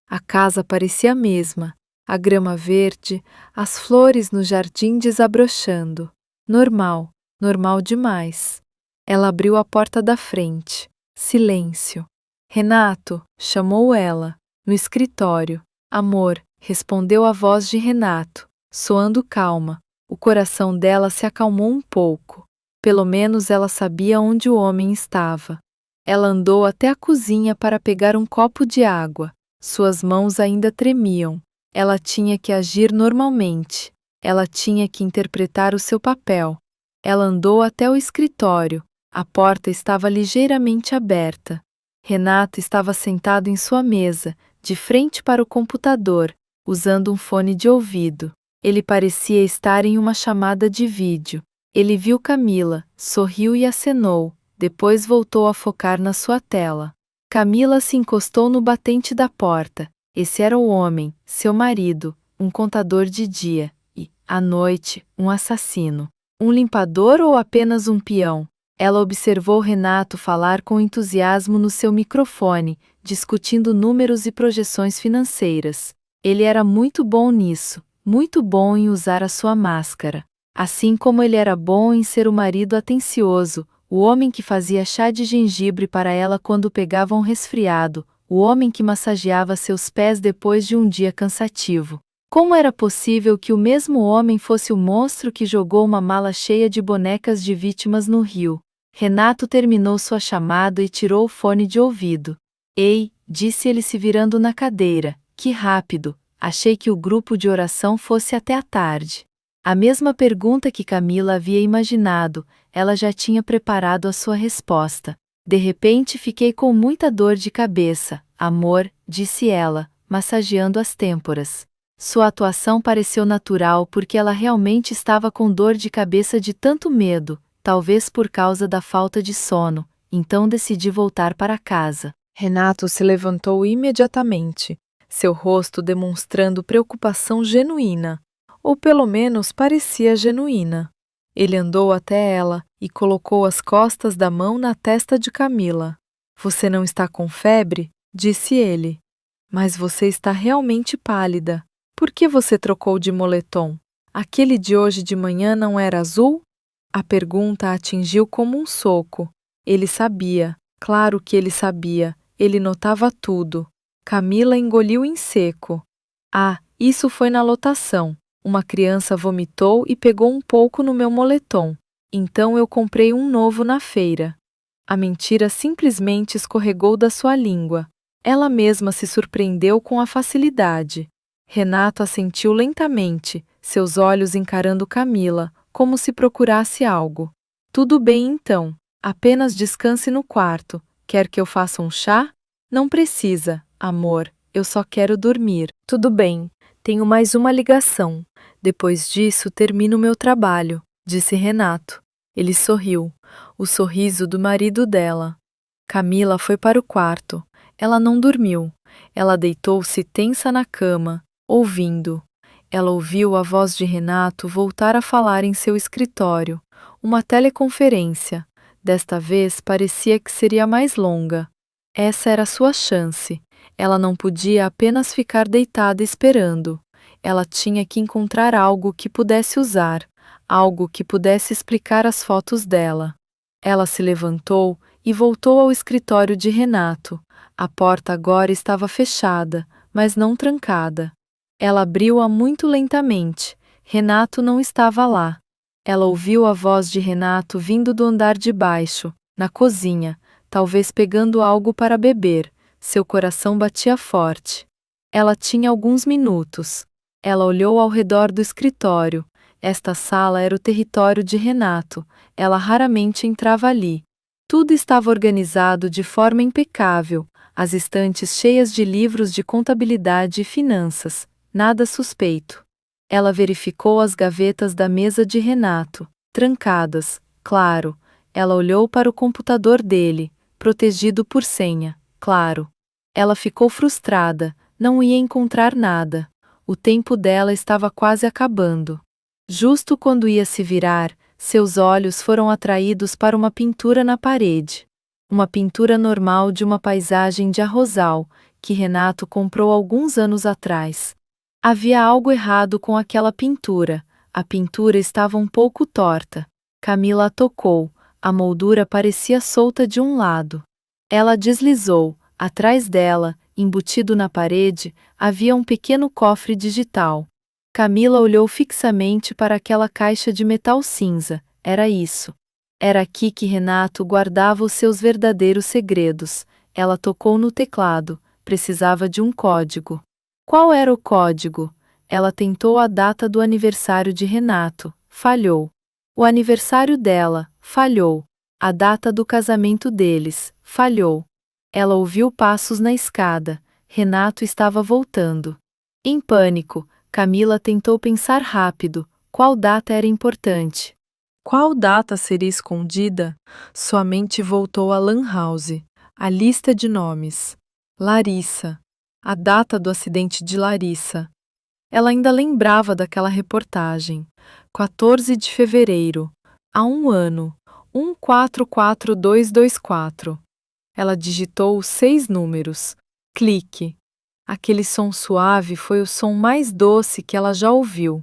A casa parecia a mesma, a grama verde, as flores no jardim desabrochando. Normal, normal demais. Ela abriu a porta da frente. Silêncio. Renato, chamou ela, no escritório. Amor, respondeu a voz de Renato, soando calma. O coração dela se acalmou um pouco. Pelo menos ela sabia onde o homem estava. Ela andou até a cozinha para pegar um copo de água. Suas mãos ainda tremiam. Ela tinha que agir normalmente. Ela tinha que interpretar o seu papel. Ela andou até o escritório. A porta estava ligeiramente aberta. Renato estava sentado em sua mesa, de frente para o computador, usando um fone de ouvido. Ele parecia estar em uma chamada de vídeo. Ele viu Camila, sorriu e acenou, depois voltou a focar na sua tela. Camila se encostou no batente da porta. Esse era o homem, seu marido, um contador de dia, e, à noite, um assassino. Um limpador ou apenas um peão? Ela observou Renato falar com entusiasmo no seu microfone, discutindo números e projeções financeiras. Ele era muito bom nisso, muito bom em usar a sua máscara. Assim como ele era bom em ser o marido atencioso, o homem que fazia chá de gengibre para ela quando pegava um resfriado, o homem que massageava seus pés depois de um dia cansativo. Como era possível que o mesmo homem fosse o monstro que jogou uma mala cheia de bonecas de vítimas no rio? Renato terminou sua chamada e tirou o fone de ouvido. Ei, disse ele se virando na cadeira, que rápido, achei que o grupo de oração fosse até a tarde. A mesma pergunta que Camila havia imaginado, ela já tinha preparado a sua resposta. De repente fiquei com muita dor de cabeça, amor, disse ela, massageando as têmporas. Sua atuação pareceu natural porque ela realmente estava com dor de cabeça de tanto medo, talvez por causa da falta de sono, então decidi voltar para casa. Renato se levantou imediatamente, seu rosto demonstrando preocupação genuína. Ou pelo menos parecia genuína. Ele andou até ela e colocou as costas da mão na testa de Camila. Você não está com febre? Disse ele. Mas você está realmente pálida. Por que você trocou de moletom? Aquele de hoje de manhã não era azul? A pergunta a atingiu como um soco. Ele sabia, claro que ele sabia, Ele notava tudo. Camila engoliu em seco. Ah, isso foi na lotação. Uma criança vomitou e pegou um pouco no meu moletom. Então eu comprei um novo na feira. A mentira simplesmente escorregou da sua língua. Ela mesma se surpreendeu com a facilidade. Renato assentiu lentamente, seus olhos encarando Camila, como se procurasse algo. Tudo bem então. Apenas descanse no quarto. Quer que eu faça um chá? Não precisa, amor. Eu só quero dormir. Tudo bem. Tenho mais uma ligação. Depois disso, termino meu trabalho, disse Renato. Ele sorriu. O sorriso do marido dela. Camila foi para o quarto. Ela não dormiu. Ela deitou-se tensa na cama, ouvindo. Ela ouviu a voz de Renato voltar a falar em seu escritório. Uma teleconferência. Desta vez parecia que seria mais longa. Essa era sua chance. Ela não podia apenas ficar deitada esperando. Ela tinha que encontrar algo que pudesse usar, algo que pudesse explicar as fotos dela. Ela se levantou e voltou ao escritório de Renato. A porta agora estava fechada, mas não trancada. Ela abriu-a muito lentamente. Renato não estava lá. Ela ouviu a voz de Renato vindo do andar de baixo, na cozinha, talvez pegando algo para beber. Seu coração batia forte. Ela tinha alguns minutos. Ela olhou ao redor do escritório. Esta sala era o território de Renato. Ela raramente entrava ali. Tudo estava organizado de forma impecável, as estantes cheias de livros de contabilidade e finanças, nada suspeito. Ela verificou as gavetas da mesa de Renato, trancadas, claro. Ela olhou para o computador dele, protegido por senha, claro. Ela ficou frustrada, não ia encontrar nada. O tempo dela estava quase acabando. Justo quando ia se virar, seus olhos foram atraídos para uma pintura na parede. Uma pintura normal de uma paisagem de arrozal, que Renato comprou alguns anos atrás. Havia algo errado com aquela pintura. A pintura estava um pouco torta. Camila a tocou. A moldura parecia solta de um lado. Ela deslizou. Atrás dela, embutido na parede, havia um pequeno cofre digital. Camila olhou fixamente para aquela caixa de metal cinza. Era isso. Era aqui que Renato guardava os seus verdadeiros segredos. Ela tocou no teclado. Precisava de um código. Qual era o código? Ela tentou a data do aniversário de Renato. Falhou. O aniversário dela. Falhou. A data do casamento deles. Falhou. Ela ouviu passos na escada. Renato estava voltando. Em pânico, Camila tentou pensar rápido. Qual data era importante? Qual data seria escondida? Sua mente voltou à Lan House. A lista de nomes. Larissa. A data do acidente de Larissa. Ela ainda lembrava daquela reportagem. 14 de fevereiro. Há um ano. 144224. Ela digitou os 6 números. Clique. Aquele som suave foi o som mais doce que ela já ouviu.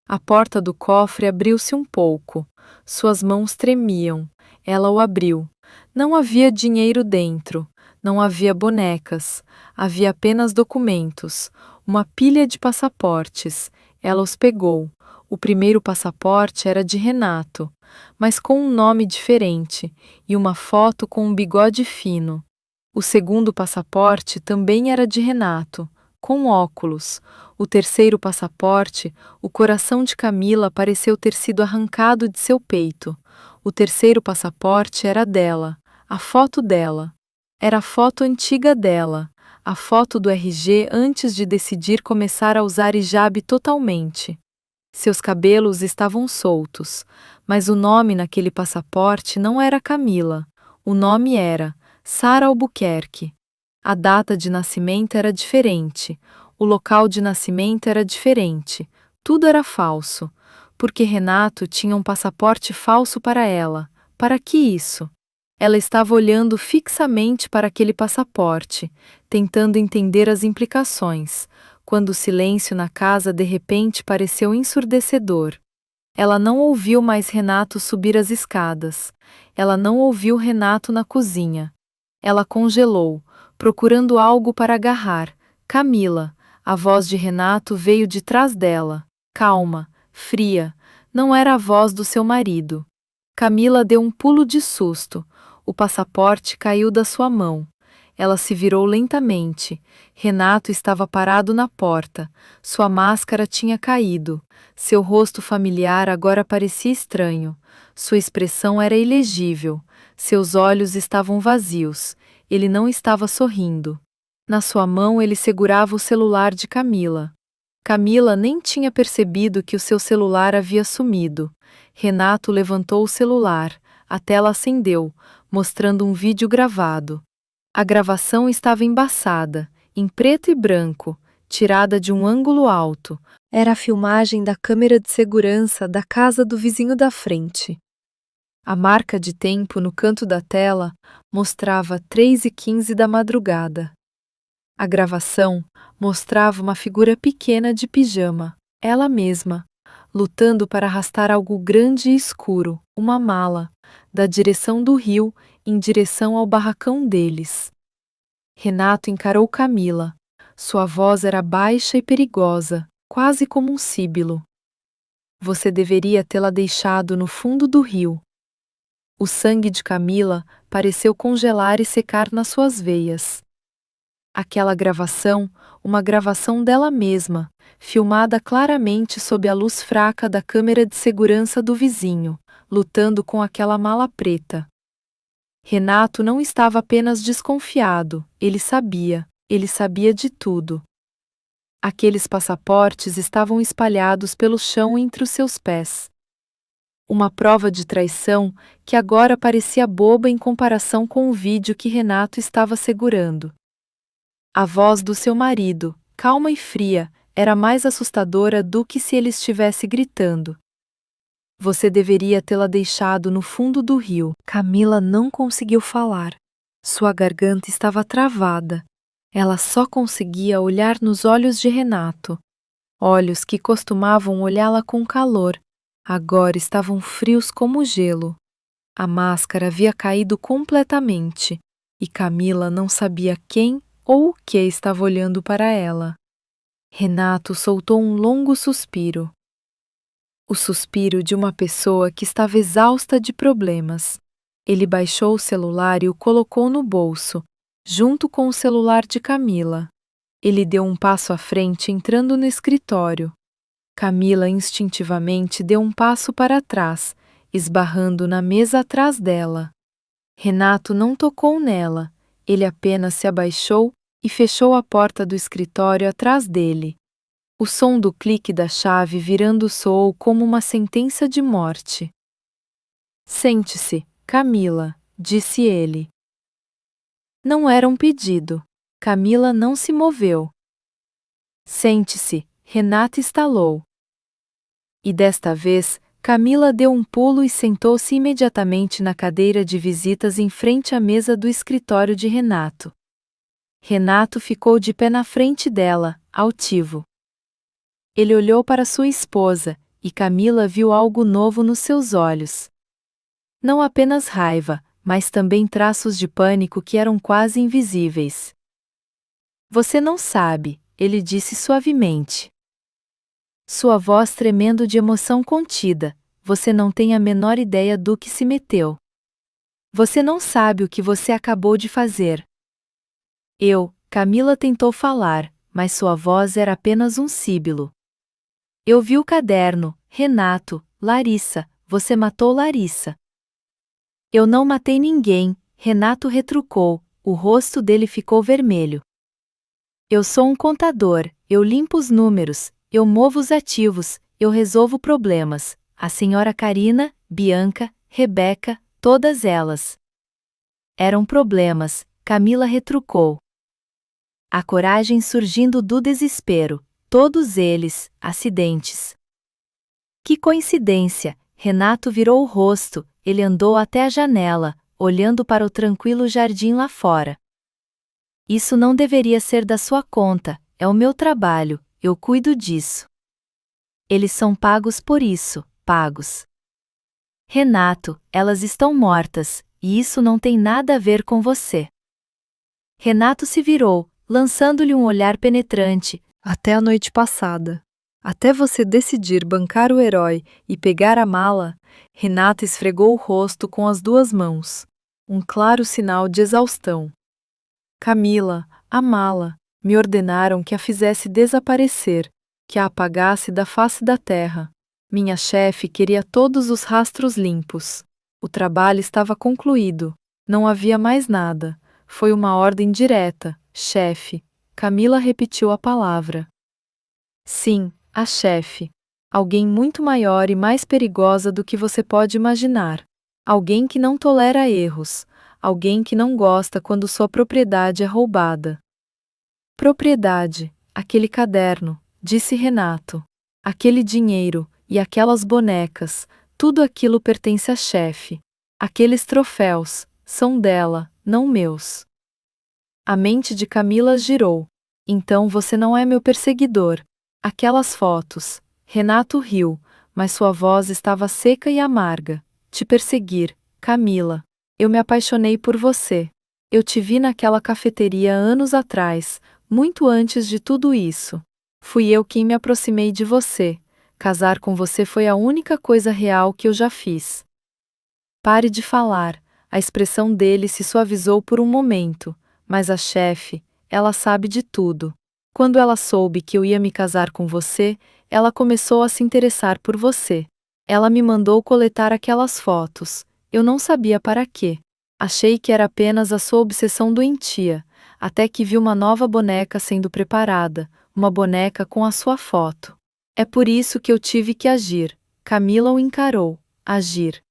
A porta do cofre abriu-se um pouco. Suas mãos tremiam. Ela o abriu. Não havia dinheiro dentro. Não havia bonecas. Havia apenas documentos. Uma pilha de passaportes. Ela os pegou. O primeiro passaporte era de Renato, mas com um nome diferente e uma foto com um bigode fino. O segundo passaporte também era de Renato, com óculos. O terceiro passaporte, o coração de Camila pareceu ter sido arrancado de seu peito. O terceiro passaporte era dela, a foto dela. Era a foto antiga dela, a foto do RG antes de decidir começar a usar hijab totalmente. Seus cabelos estavam soltos, mas o nome naquele passaporte não era Camila. O nome era Sara Albuquerque. A data de nascimento era diferente, o local de nascimento era diferente, tudo era falso, porque Renato tinha um passaporte falso para ela. Para que isso? Ela estava olhando fixamente para aquele passaporte, tentando entender as implicações, quando o silêncio na casa de repente pareceu ensurdecedor. Ela não ouviu mais Renato subir as escadas. Ela não ouviu Renato na cozinha. Ela congelou, procurando algo para agarrar. Camila, a voz de Renato veio de trás dela. Calma, fria, não era a voz do seu marido. Camila deu um pulo de susto. O passaporte caiu da sua mão. Ela se virou lentamente. Renato estava parado na porta. Sua máscara tinha caído. Seu rosto familiar agora parecia estranho. Sua expressão era ilegível. Seus olhos estavam vazios. Ele não estava sorrindo. Na sua mão ele segurava o celular de Camila. Camila nem tinha percebido que o seu celular havia sumido. Renato levantou o celular. A tela acendeu, mostrando um vídeo gravado. A gravação estava embaçada, em preto e branco, tirada de um ângulo alto. Era a filmagem da câmera de segurança da casa do vizinho da frente. A marca de tempo no canto da tela mostrava 3h15 da madrugada. A gravação mostrava uma figura pequena de pijama, ela mesma, lutando para arrastar algo grande e escuro, uma mala, da direção do rio em direção ao barracão deles. Renato encarou Camila. Sua voz era baixa e perigosa, quase como um síbilo. Você deveria tê-la deixado no fundo do rio. O sangue de Camila pareceu congelar e secar nas suas veias. Aquela gravação, uma gravação dela mesma, filmada claramente sob a luz fraca da câmera de segurança do vizinho, lutando com aquela mala preta. Renato não estava apenas desconfiado, ele sabia de tudo. Aqueles passaportes estavam espalhados pelo chão entre os seus pés. Uma prova de traição que agora parecia boba em comparação com o vídeo que Renato estava segurando. A voz do seu marido, calma e fria, era mais assustadora do que se ele estivesse gritando. Você deveria tê-la deixado no fundo do rio. Camila não conseguiu falar. Sua garganta estava travada. Ela só conseguia olhar nos olhos de Renato. Olhos que costumavam olhá-la com calor, agora estavam frios como gelo. A máscara havia caído completamente, e Camila não sabia quem ou o que estava olhando para ela. Renato soltou um longo suspiro. O suspiro de uma pessoa que estava exausta de problemas. Ele baixou o celular e o colocou no bolso, junto com o celular de Camila. Ele deu um passo à frente entrando no escritório. Camila instintivamente deu um passo para trás, esbarrando na mesa atrás dela. Renato não tocou nela, ele apenas se abaixou e fechou a porta do escritório atrás dele. O som do clique da chave virando soou como uma sentença de morte. Sente-se, Camila, disse ele. Não era um pedido. Camila não se moveu. Sente-se, Renato estalou. E desta vez, Camila deu um pulo e sentou-se imediatamente na cadeira de visitas em frente à mesa do escritório de Renato. Renato ficou de pé na frente dela, altivo. Ele olhou para sua esposa, e Camila viu algo novo nos seus olhos. Não apenas raiva, mas também traços de pânico que eram quase invisíveis. Você não sabe, ele disse suavemente. Sua voz tremendo de emoção contida, você não tem a menor ideia do que se meteu. Você não sabe o que você acabou de fazer. Camila tentou falar, mas sua voz era apenas um síbilo. Eu vi o caderno, Renato, Larissa, você matou Larissa. Eu não matei ninguém, Renato retrucou, o rosto dele ficou vermelho. Eu sou um contador, eu limpo os números, eu movo os ativos, eu resolvo problemas, a senhora Karina, Bianca, Rebeca, todas elas. Eram problemas, Camila retrucou. A coragem surgindo do desespero, todos eles, acidentes. Que coincidência, Renato virou o rosto, ele andou até a janela, olhando para o tranquilo jardim lá fora. Isso não deveria ser da sua conta, é o meu trabalho, eu cuido disso. Eles são pagos por isso, pagos. Renato, elas estão mortas, e isso não tem nada a ver com você. Renato se virou, lançando-lhe um olhar penetrante. Até a noite passada. Até você decidir bancar o herói e pegar a mala, Renata esfregou o rosto com as duas mãos. Um claro sinal de exaustão. Camila, a mala, me ordenaram que a fizesse desaparecer, que a apagasse da face da terra. Minha chefe queria todos os rastros limpos. O trabalho estava concluído. Não havia mais nada. Foi uma ordem direta, chefe. Camila repetiu a palavra. Sim, a chefe. Alguém muito maior e mais perigosa do que você pode imaginar. Alguém que não tolera erros. Alguém que não gosta quando sua propriedade é roubada. Propriedade, aquele caderno, disse Renato. Aquele dinheiro e aquelas bonecas, tudo aquilo pertence à chefe. Aqueles troféus são dela, não meus. A mente de Camila girou. Então você não é meu perseguidor. Aquelas fotos. Renato riu, mas sua voz estava seca e amarga. Te perseguir, Camila. Eu me apaixonei por você. Eu te vi naquela cafeteria anos atrás, muito antes de tudo isso. Fui eu quem me aproximei de você. Casar com você foi a única coisa real que eu já fiz. Pare de falar. A expressão dele se suavizou por um momento, mas a chefe, ela sabe de tudo. Quando ela soube que eu ia me casar com você, ela começou a se interessar por você. Ela me mandou coletar aquelas fotos. Eu não sabia para quê. Achei que era apenas a sua obsessão doentia, até que vi uma nova boneca sendo preparada, uma boneca com a sua foto. É por isso que eu tive que agir. Camila o encarou. Agir.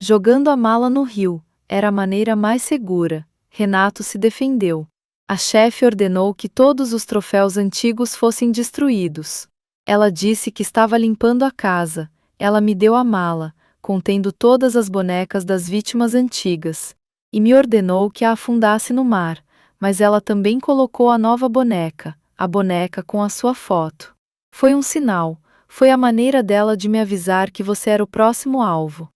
Jogando a mala no rio, era a maneira mais segura. Renato se defendeu. A chefe ordenou que todos os troféus antigos fossem destruídos. Ela disse que estava limpando a casa. Ela me deu a mala, contendo todas as bonecas das vítimas antigas, e me ordenou que a afundasse no mar, mas ela também colocou a nova boneca, a boneca com a sua foto. Foi um sinal, foi a maneira dela de me avisar que você era o próximo alvo.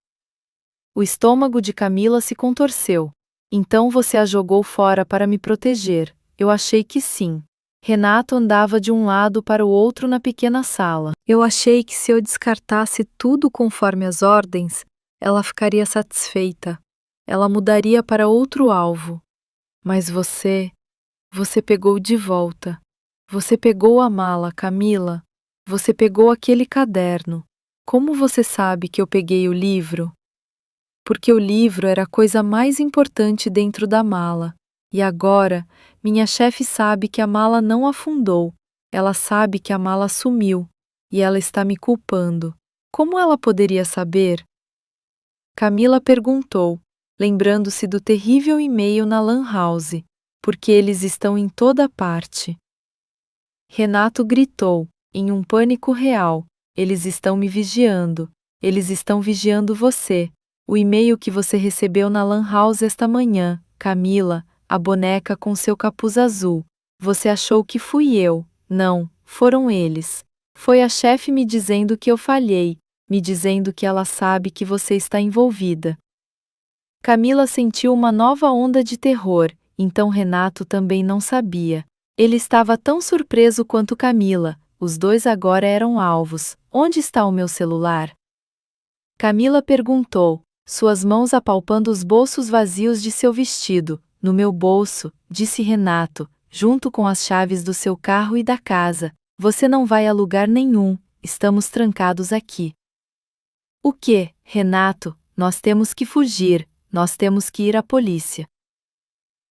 O estômago de Camila se contorceu. Então você a jogou fora para me proteger. Eu achei que sim. Renato andava de um lado para o outro na pequena sala. Eu achei que se eu descartasse tudo conforme as ordens, ela ficaria satisfeita. Ela mudaria para outro alvo. Mas você pegou de volta. Você pegou a mala, Camila. Você pegou aquele caderno. Como você sabe que eu peguei o livro? Porque o livro era a coisa mais importante dentro da mala. E agora, minha chefe sabe que a mala não afundou. Ela sabe que a mala sumiu. E ela está me culpando. Como ela poderia saber? Camila perguntou, lembrando-se do terrível e-mail na Lan House. Porque eles estão em toda parte. Renato gritou, em um pânico real. Eles estão me vigiando. Eles estão vigiando você. O e-mail que você recebeu na Lan House esta manhã, Camila, a boneca com seu capuz azul. Você achou que fui eu. Não, foram eles. Foi a chefe me dizendo que eu falhei, me dizendo que ela sabe que você está envolvida. Camila sentiu uma nova onda de terror, então Renato também não sabia. Ele estava tão surpreso quanto Camila, os dois agora eram alvos. Onde está o meu celular? Camila perguntou, suas mãos apalpando os bolsos vazios de seu vestido. No meu bolso, disse Renato, junto com as chaves do seu carro e da casa. Você não vai a lugar nenhum, estamos trancados aqui. O quê, Renato? Nós temos que fugir, nós temos que ir à polícia.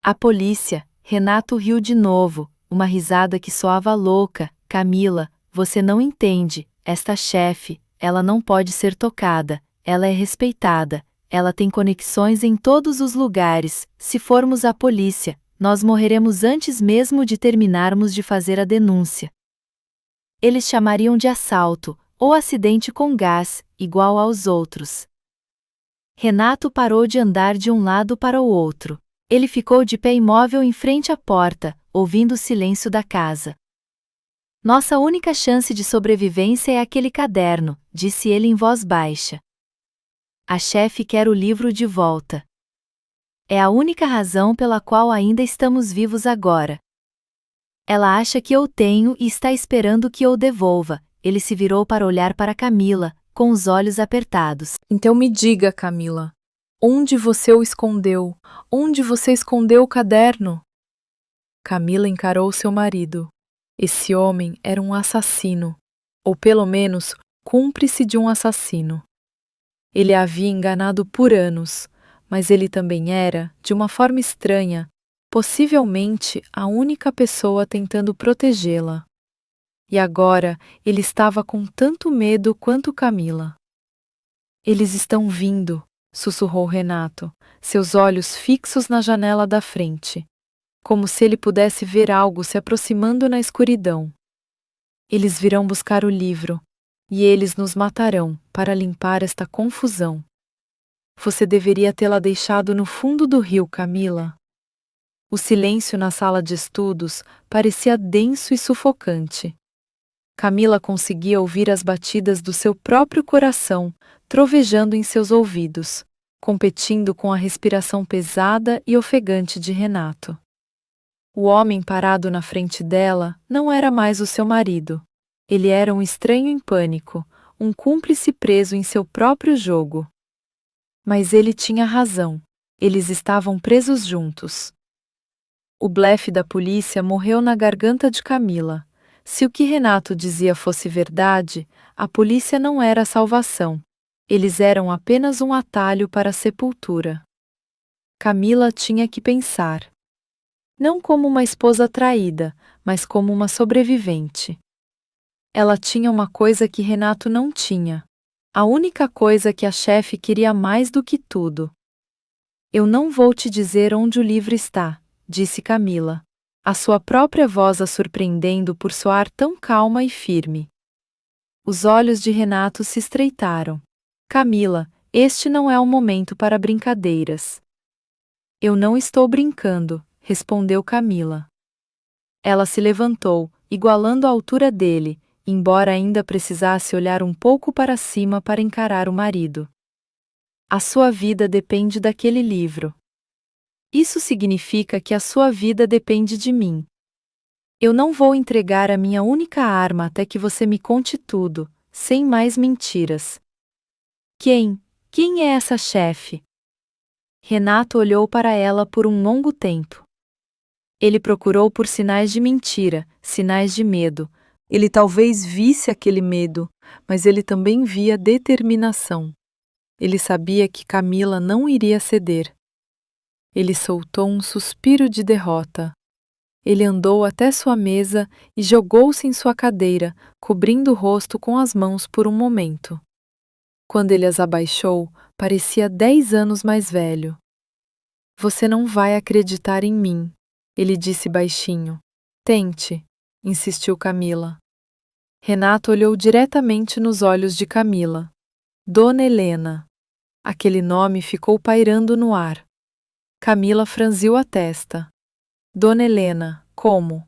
A polícia? Renato riu de novo, uma risada que soava louca. Camila, você não entende, esta chefe, ela não pode ser tocada, ela é respeitada, ela tem conexões em todos os lugares. Se formos à polícia, nós morreremos antes mesmo de terminarmos de fazer a denúncia. Eles chamariam de assalto, ou acidente com gás, igual aos outros. Renato parou de andar de um lado para o outro. Ele ficou de pé imóvel em frente à porta, ouvindo o silêncio da casa. Nossa única chance de sobrevivência é aquele caderno, disse ele em voz baixa. A chefe quer o livro de volta. É a única razão pela qual ainda estamos vivos agora. Ela acha que eu tenho e está esperando que eu devolva. Ele se virou para olhar para Camila, com os olhos apertados. Então me diga, Camila, onde você o escondeu? Onde você escondeu o caderno? Camila encarou seu marido. Esse homem era um assassino, ou pelo menos cúmplice de um assassino. Ele a havia enganado por anos, mas ele também era, de uma forma estranha, possivelmente a única pessoa tentando protegê-la. E agora ele estava com tanto medo quanto Camila. Eles estão vindo, sussurrou Renato, seus olhos fixos na janela da frente, como se ele pudesse ver algo se aproximando na escuridão. Eles virão buscar o livro, e eles nos matarão para limpar esta confusão. Você deveria tê-la deixado no fundo do rio, Camila. O silêncio na sala de estudos parecia denso e sufocante. Camila conseguia ouvir as batidas do seu próprio coração trovejando em seus ouvidos, competindo com a respiração pesada e ofegante de Renato. O homem parado na frente dela não era mais o seu marido. Ele era um estranho em pânico, um cúmplice preso em seu próprio jogo. Mas ele tinha razão. Eles estavam presos juntos. O blefe da polícia morreu na garganta de Camila. Se o que Renato dizia fosse verdade, a polícia não era a salvação. Eles eram apenas um atalho para a sepultura. Camila tinha que pensar. Não como uma esposa traída, mas como uma sobrevivente. Ela tinha uma coisa que Renato não tinha. A única coisa que a chefe queria mais do que tudo. Eu não vou te dizer onde o livro está, disse Camila, a sua própria voz a surpreendendo por soar tão calma e firme. Os olhos de Renato se estreitaram. Camila, este não é o momento para brincadeiras. Eu não estou brincando, respondeu Camila. Ela se levantou, igualando a altura dele, embora ainda precisasse olhar um pouco para cima para encarar o marido. A sua vida depende daquele livro. Isso significa que a sua vida depende de mim. Eu não vou entregar a minha única arma até que você me conte tudo, sem mais mentiras. Quem é essa chefe? Renato olhou para ela por um longo tempo. Ele procurou por sinais de mentira, sinais de medo. Ele talvez visse aquele medo, mas ele também via determinação. Ele sabia que Camila não iria ceder. Ele soltou um suspiro de derrota. Ele andou até sua mesa e jogou-se em sua cadeira, cobrindo o rosto com as mãos por um momento. Quando ele as abaixou, parecia 10 anos mais velho. Você não vai acreditar em mim, ele disse baixinho. Tente, insistiu Camila. Renato olhou diretamente nos olhos de Camila. Dona Helena. Aquele nome ficou pairando no ar. Camila franziu a testa. Dona Helena, como?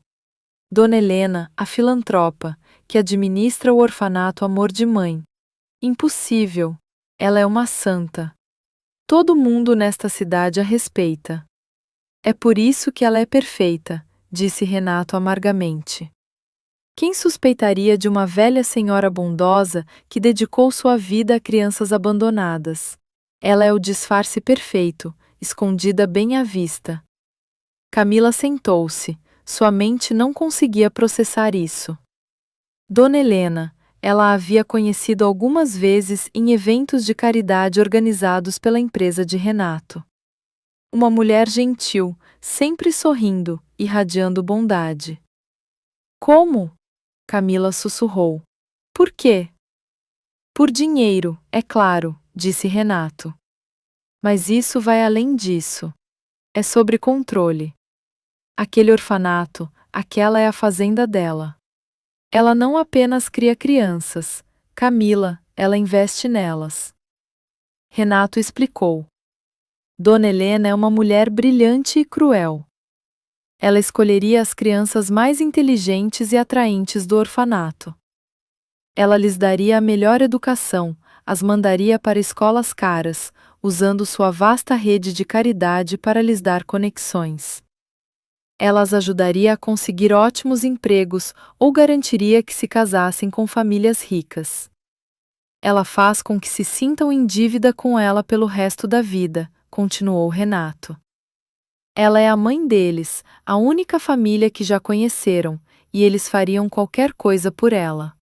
Dona Helena, a filantropa, que administra o orfanato Amor de Mãe. Impossível. Ela é uma santa. Todo mundo nesta cidade a respeita. É por isso que ela é perfeita, disse Renato amargamente. Quem suspeitaria de uma velha senhora bondosa que dedicou sua vida a crianças abandonadas? Ela é o disfarce perfeito, escondida bem à vista. Camila sentou-se, sua mente não conseguia processar isso. Dona Helena, ela a havia conhecido algumas vezes em eventos de caridade organizados pela empresa de Renato. Uma mulher gentil, sempre sorrindo, irradiando bondade. Como? Camila sussurrou. Por quê? Por dinheiro, é claro, disse Renato. Mas isso vai além disso. É sobre controle. Aquele orfanato, aquela é a fazenda dela. Ela não apenas cria crianças, Camila, ela investe nelas. Renato explicou. Dona Helena é uma mulher brilhante e cruel. Ela escolheria as crianças mais inteligentes e atraentes do orfanato. Ela lhes daria a melhor educação, as mandaria para escolas caras, usando sua vasta rede de caridade para lhes dar conexões. Ela as ajudaria a conseguir ótimos empregos ou garantiria que se casassem com famílias ricas. Ela faz com que se sintam em dívida com ela pelo resto da vida, continuou Renato. Ela é a mãe deles, a única família que já conheceram, e eles fariam qualquer coisa por ela.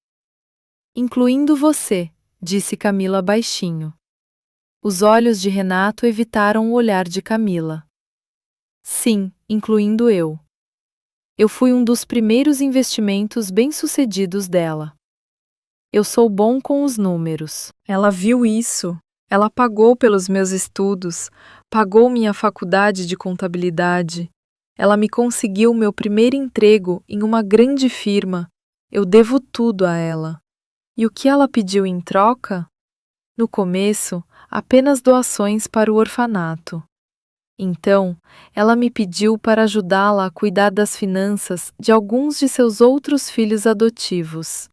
Incluindo você, disse Camila baixinho. Os olhos de Renato evitaram o olhar de Camila. Sim, incluindo eu. Eu fui um dos primeiros investimentos bem-sucedidos dela. Eu sou bom com os números. Ela viu isso. Ela pagou pelos meus estudos, pagou minha faculdade de contabilidade. Ela me conseguiu meu primeiro emprego em uma grande firma. Eu devo tudo a ela. E o que ela pediu em troca? No começo, apenas doações para o orfanato. Então, ela me pediu para ajudá-la a cuidar das finanças de alguns de seus outros filhos adotivos.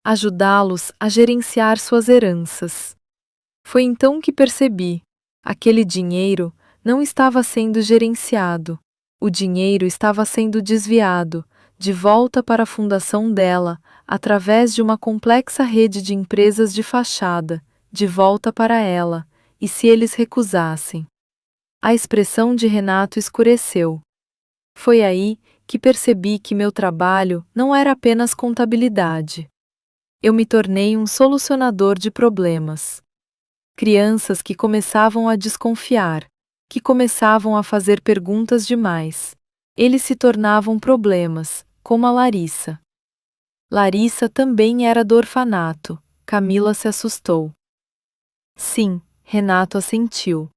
Ajudá-los a gerenciar suas heranças. Foi então que percebi: aquele dinheiro não estava sendo gerenciado. O dinheiro estava sendo desviado, de volta para a fundação dela, através de uma complexa rede de empresas de fachada, de volta para ela, e se eles recusassem? A expressão de Renato escureceu. Foi aí que percebi que meu trabalho não era apenas contabilidade. Eu me tornei um solucionador de problemas. Crianças que começavam a desconfiar, que começavam a fazer perguntas demais. Eles se tornavam problemas, como a Larissa. Larissa também era do orfanato. Camila se assustou. Sim, Renato assentiu.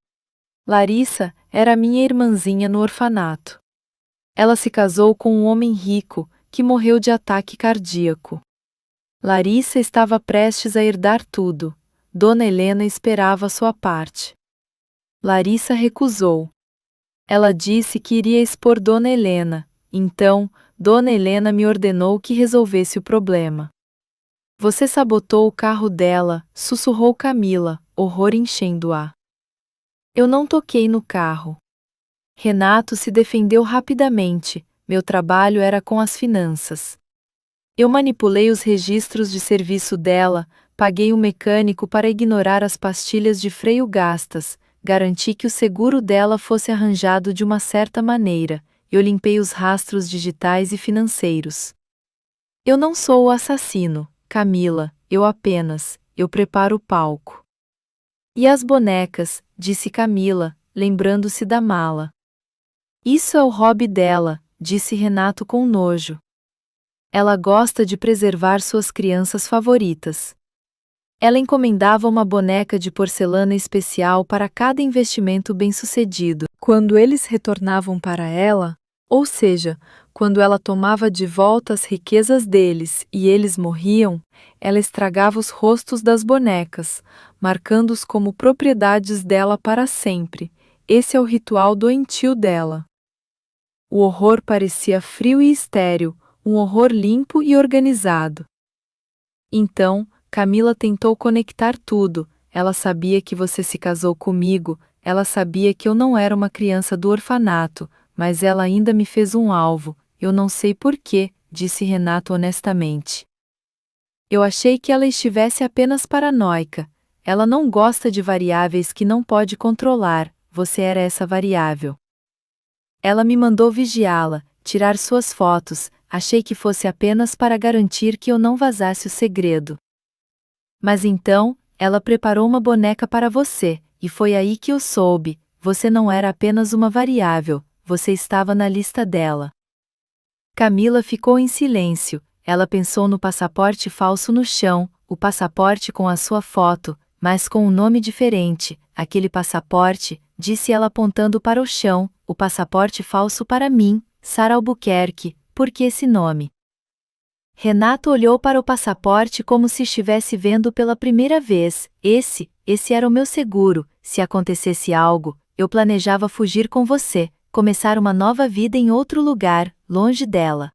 Larissa era minha irmãzinha no orfanato. Ela se casou com um homem rico, que morreu de ataque cardíaco. Larissa estava prestes a herdar tudo. Dona Helena esperava sua parte. Larissa recusou. Ela disse que iria expor Dona Helena, então, Dona Helena me ordenou que resolvesse o problema. Você sabotou o carro dela, sussurrou Camila, horror enchendo-a. Eu não toquei no carro. Renato se defendeu rapidamente, meu trabalho era com as finanças. Eu manipulei os registros de serviço dela, paguei um mecânico para ignorar as pastilhas de freio gastas, garanti que o seguro dela fosse arranjado de uma certa maneira, eu limpei os rastros digitais e financeiros. Eu não sou o assassino, Camila, eu preparo o palco. E as bonecas, disse Camila, lembrando-se da mala. Isso é o hobby dela, disse Renato com nojo. Ela gosta de preservar suas crianças favoritas. Ela encomendava uma boneca de porcelana especial para cada investimento bem-sucedido. Quando eles retornavam para ela, ou seja, quando ela tomava de volta as riquezas deles e eles morriam, ela estragava os rostos das bonecas, marcando-os como propriedades dela para sempre. Esse é o ritual doentio dela. O horror parecia frio e estéril, um horror limpo e organizado. Então, Camila tentou conectar tudo. Ela sabia que você se casou comigo, ela sabia que eu não era uma criança do orfanato, mas ela ainda me fez um alvo. Eu não sei porquê, disse Renato honestamente. Eu achei que ela estivesse apenas paranoica. Ela não gosta de variáveis que não pode controlar, você era essa variável. Ela me mandou vigiá-la, tirar suas fotos, achei que fosse apenas para garantir que eu não vazasse o segredo. Mas então, ela preparou uma boneca para você, e foi aí que eu soube, você não era apenas uma variável, você estava na lista dela. Camila ficou em silêncio, ela pensou no passaporte falso no chão, o passaporte com a sua foto, mas com um nome diferente, aquele passaporte, disse ela apontando para o chão, o passaporte falso para mim, Sara Albuquerque, por que esse nome? Renato olhou para o passaporte como se estivesse vendo pela primeira vez. Esse era o meu seguro. Se acontecesse algo, eu planejava fugir com você, começar uma nova vida em outro lugar, longe dela.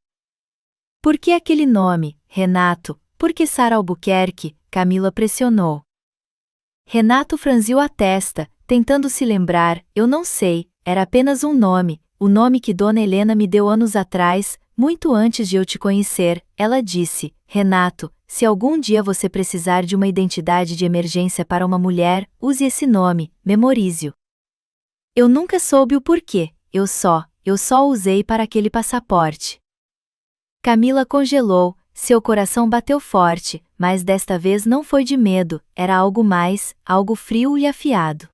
Por que aquele nome, Renato? Por que Sara Albuquerque? Camila pressionou. Renato franziu a testa, Tentando se lembrar, eu não sei, era apenas um nome, o nome que Dona Helena me deu anos atrás, muito antes de eu te conhecer. Ela disse: Renato, se algum dia você precisar de uma identidade de emergência para uma mulher, use esse nome, memorize-o. Eu nunca soube o porquê, eu só o usei para aquele passaporte. Camila congelou, seu coração bateu forte, mas desta vez não foi de medo, era algo mais, algo frio e afiado.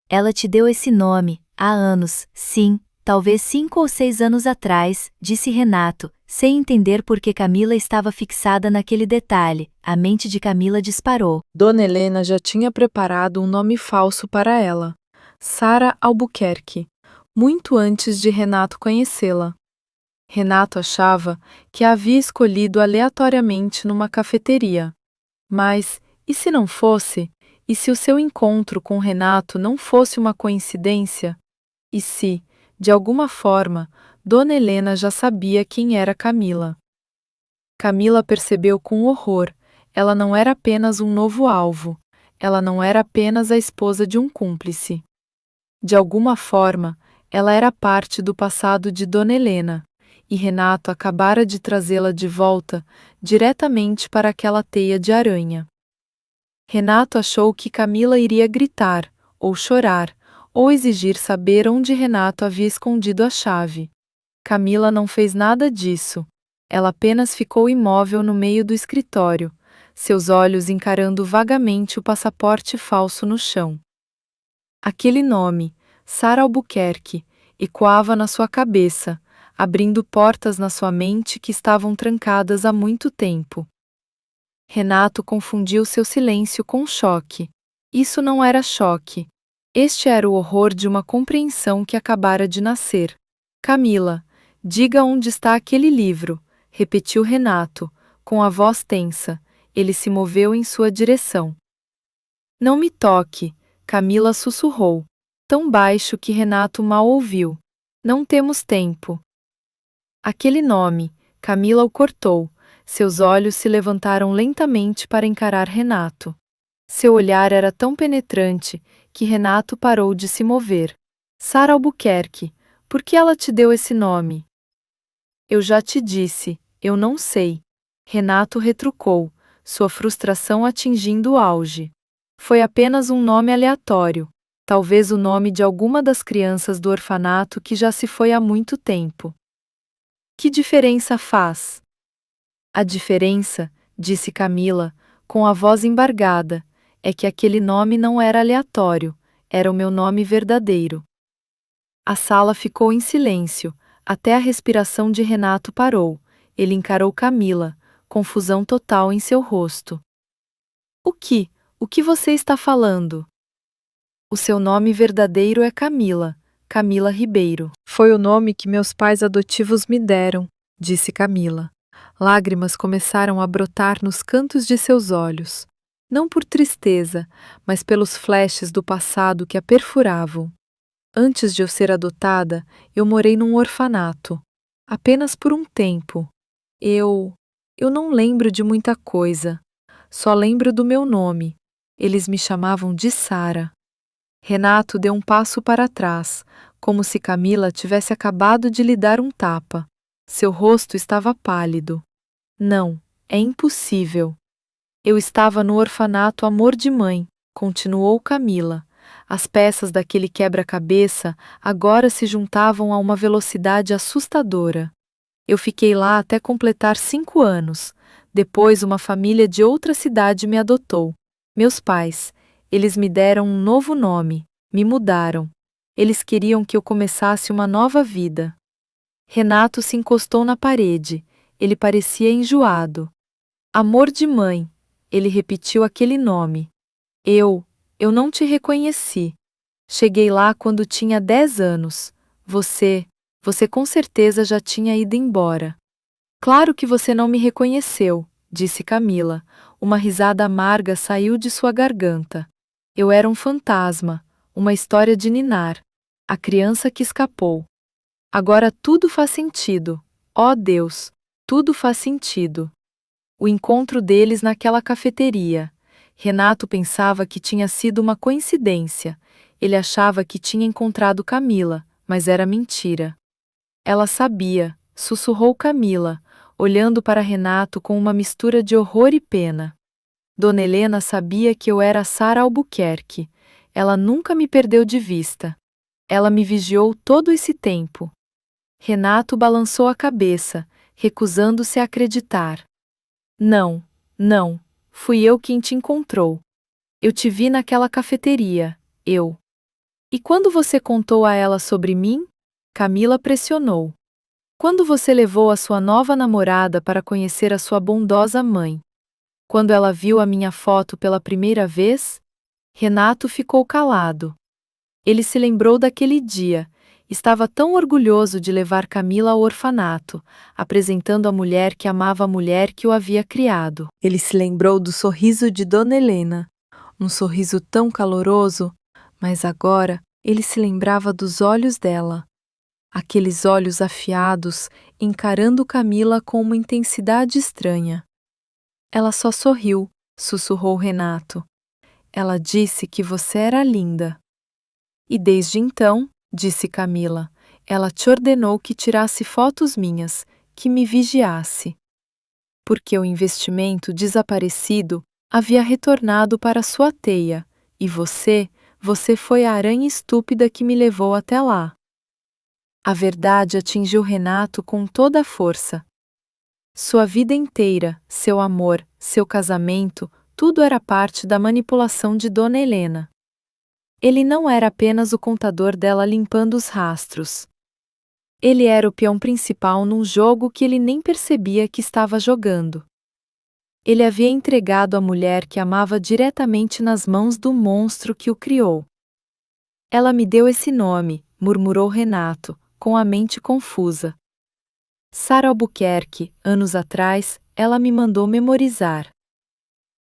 Ela te deu esse nome, há anos, sim, talvez 5 ou 6 anos atrás, disse Renato, sem entender por que Camila estava fixada naquele detalhe. A mente de Camila disparou. Dona Helena já tinha preparado um nome falso para ela, Sara Albuquerque, muito antes de Renato conhecê-la. Renato achava que a havia escolhido aleatoriamente numa cafeteria. Mas, e se não fosse? E se o seu encontro com Renato não fosse uma coincidência? E se, de alguma forma, Dona Helena já sabia quem era Camila? Camila percebeu com horror, ela não era apenas um novo alvo, ela não era apenas a esposa de um cúmplice. De alguma forma, ela era parte do passado de Dona Helena, e Renato acabara de trazê-la de volta, diretamente para aquela teia de aranha. Renato achou que Camila iria gritar, ou chorar, ou exigir saber onde Renato havia escondido a chave. Camila não fez nada disso. Ela apenas ficou imóvel no meio do escritório, seus olhos encarando vagamente o passaporte falso no chão. Aquele nome, Sara Albuquerque, ecoava na sua cabeça, abrindo portas na sua mente que estavam trancadas há muito tempo. Renato confundiu seu silêncio com choque. Isso não era choque. Este era o horror de uma compreensão que acabara de nascer. Camila, diga onde está aquele livro, repetiu Renato, com a voz tensa. Ele se moveu em sua direção. Não me toque, Camila sussurrou, tão baixo que Renato mal ouviu. Não temos tempo. Aquele nome, Camila o cortou. Seus olhos se levantaram lentamente para encarar Renato. Seu olhar era tão penetrante que Renato parou de se mover. Sara Albuquerque, por que ela te deu esse nome? Eu já te disse, eu não sei. Renato retrucou, sua frustração atingindo o auge. Foi apenas um nome aleatório, talvez o nome de alguma das crianças do orfanato que já se foi há muito tempo. Que diferença faz? A diferença, disse Camila, com a voz embargada, é que aquele nome não era aleatório, era o meu nome verdadeiro. A sala ficou em silêncio, até a respiração de Renato parou. Ele encarou Camila, confusão total em seu rosto. O que você está falando? O seu nome verdadeiro é Camila, Camila Ribeiro. Foi o nome que meus pais adotivos me deram, disse Camila. Lágrimas começaram a brotar nos cantos de seus olhos, não por tristeza, mas pelos flashes do passado que a perfuravam. Antes de eu ser adotada, eu morei num orfanato, apenas por um tempo. Eu não lembro de muita coisa, só lembro do meu nome. Eles me chamavam de Sara. Renato deu um passo para trás, como se Camila tivesse acabado de lhe dar um tapa. Seu rosto estava pálido. Não, é impossível. Eu estava no orfanato Amor de Mãe, continuou Camila. As peças daquele quebra-cabeça agora se juntavam a uma velocidade assustadora. Eu fiquei lá até completar 5 anos. Depois uma família de outra cidade me adotou. Meus pais, eles me deram um novo nome, me mudaram. Eles queriam que eu começasse uma nova vida. Renato se encostou na parede. Ele parecia enjoado. Amor de Mãe. Ele repetiu aquele nome. Eu não te reconheci. Cheguei lá quando tinha 10 anos. Você com certeza já tinha ido embora. Claro que você não me reconheceu, disse Camila. Uma risada amarga saiu de sua garganta. Eu era um fantasma, uma história de ninar. A criança que escapou. Agora tudo faz sentido. Oh Deus, tudo faz sentido. O encontro deles naquela cafeteria. Renato pensava que tinha sido uma coincidência. Ele achava que tinha encontrado Camila, mas era mentira. Ela sabia, sussurrou Camila, olhando para Renato com uma mistura de horror e pena. Dona Helena sabia que eu era Sara Albuquerque. Ela nunca me perdeu de vista. Ela me vigiou todo esse tempo. Renato balançou a cabeça, recusando-se a acreditar. Não, não, fui eu quem te encontrou. Eu te vi naquela cafeteria, eu. E quando você contou a ela sobre mim? Camila pressionou. Quando você levou a sua nova namorada para conhecer a sua bondosa mãe? Quando ela viu a minha foto pela primeira vez? Renato ficou calado. Ele se lembrou daquele dia. Estava tão orgulhoso de levar Camila ao orfanato, apresentando a mulher que amava a mulher que o havia criado. Ele se lembrou do sorriso de Dona Helena, um sorriso tão caloroso, mas agora ele se lembrava dos olhos dela. Aqueles olhos afiados, encarando Camila com uma intensidade estranha. Ela só sorriu, sussurrou Renato. Ela disse que você era linda. E desde então, disse Camila, ela te ordenou que tirasse fotos minhas, que me vigiasse. Porque o investimento desaparecido havia retornado para sua teia, e você foi a aranha estúpida que me levou até lá. A verdade atingiu Renato com toda a força. Sua vida inteira, seu amor, seu casamento, tudo era parte da manipulação de Dona Helena. Ele não era apenas o contador dela limpando os rastros. Ele era o peão principal num jogo que ele nem percebia que estava jogando. Ele havia entregado a mulher que amava diretamente nas mãos do monstro que o criou. Ela me deu esse nome, murmurou Renato, com a mente confusa. Sara Albuquerque, anos atrás, ela me mandou memorizar.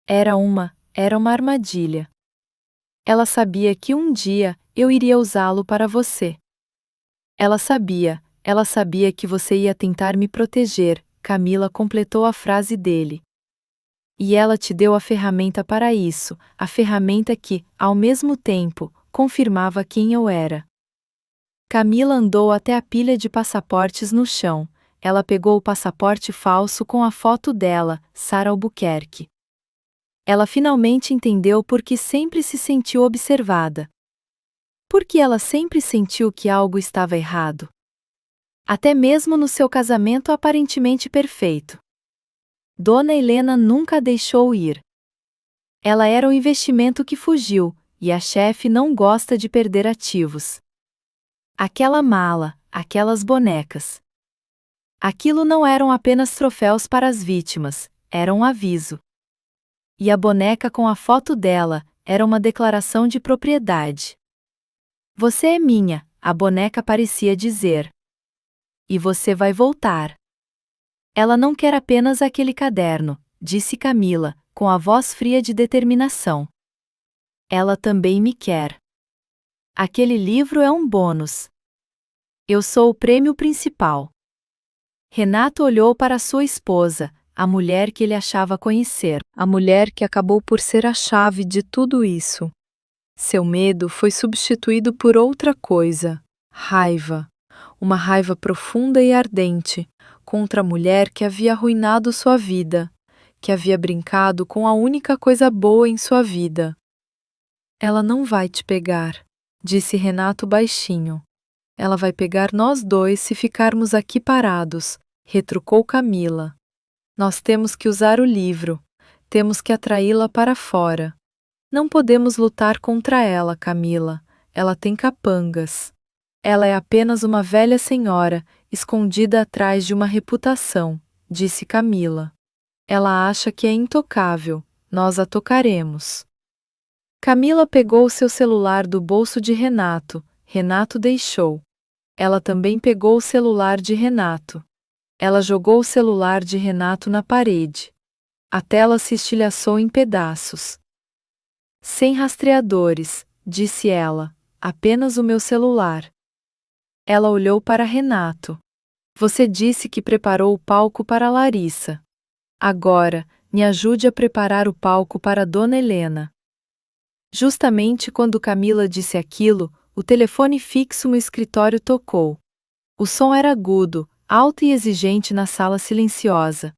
Era uma armadilha. Ela sabia que um dia eu iria usá-lo para você. Ela sabia que você ia tentar me proteger, Camila completou a frase dele. E ela te deu a ferramenta para isso, a ferramenta que, ao mesmo tempo, confirmava quem eu era. Camila andou até a pilha de passaportes no chão. Ela pegou o passaporte falso com a foto dela, Sara Albuquerque. Ela finalmente entendeu por que sempre se sentiu observada. Porque ela sempre sentiu que algo estava errado. Até mesmo no seu casamento aparentemente perfeito. Dona Helena nunca a deixou ir. Ela era o investimento que fugiu, e a chefe não gosta de perder ativos. Aquela mala, aquelas bonecas. Aquilo não eram apenas troféus para as vítimas, era um aviso. E a boneca com a foto dela era uma declaração de propriedade. Você é minha, a boneca parecia dizer. E você vai voltar. Ela não quer apenas aquele caderno, disse Camila, com a voz fria de determinação. Ela também me quer. Aquele livro é um bônus. Eu sou o prêmio principal. Renato olhou para sua esposa, a mulher que ele achava conhecer, a mulher que acabou por ser a chave de tudo isso. Seu medo foi substituído por outra coisa, raiva. Uma raiva profunda e ardente, contra a mulher que havia arruinado sua vida, que havia brincado com a única coisa boa em sua vida. Ela não vai te pegar, disse Renato baixinho. Ela vai pegar nós dois se ficarmos aqui parados, retrucou Camila. Nós temos que usar o livro, temos que atraí-la para fora. Não podemos lutar contra ela, Camila, ela tem capangas. Ela é apenas uma velha senhora, escondida atrás de uma reputação, disse Camila. Ela acha que é intocável, nós a tocaremos. Camila pegou seu celular do bolso de Renato, Renato deixou. Ela também pegou o celular de Renato. Ela jogou o celular de Renato na parede. A tela se estilhaçou em pedaços. Sem rastreadores, disse ela, apenas o meu celular. Ela olhou para Renato. Você disse que preparou o palco para Larissa. Agora, me ajude a preparar o palco para Dona Helena. Justamente quando Camila disse aquilo, o telefone fixo no escritório tocou. O som era agudo, alto e exigente na sala silenciosa.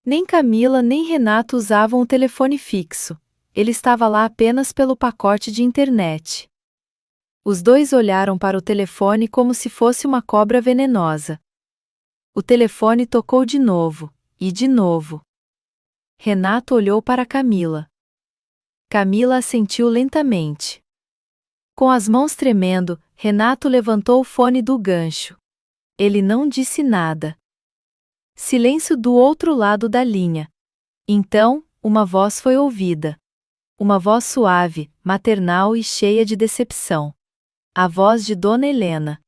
Nem Camila nem Renato usavam o telefone fixo. Ele estava lá apenas pelo pacote de internet. Os dois olharam para o telefone como se fosse uma cobra venenosa. O telefone tocou de novo, e de novo. Renato olhou para Camila. Camila assentiu lentamente. Com as mãos tremendo, Renato levantou o fone do gancho. Ele não disse nada. Silêncio do outro lado da linha. Então, uma voz foi ouvida. Uma voz suave, maternal e cheia de decepção. A voz de Dona Helena.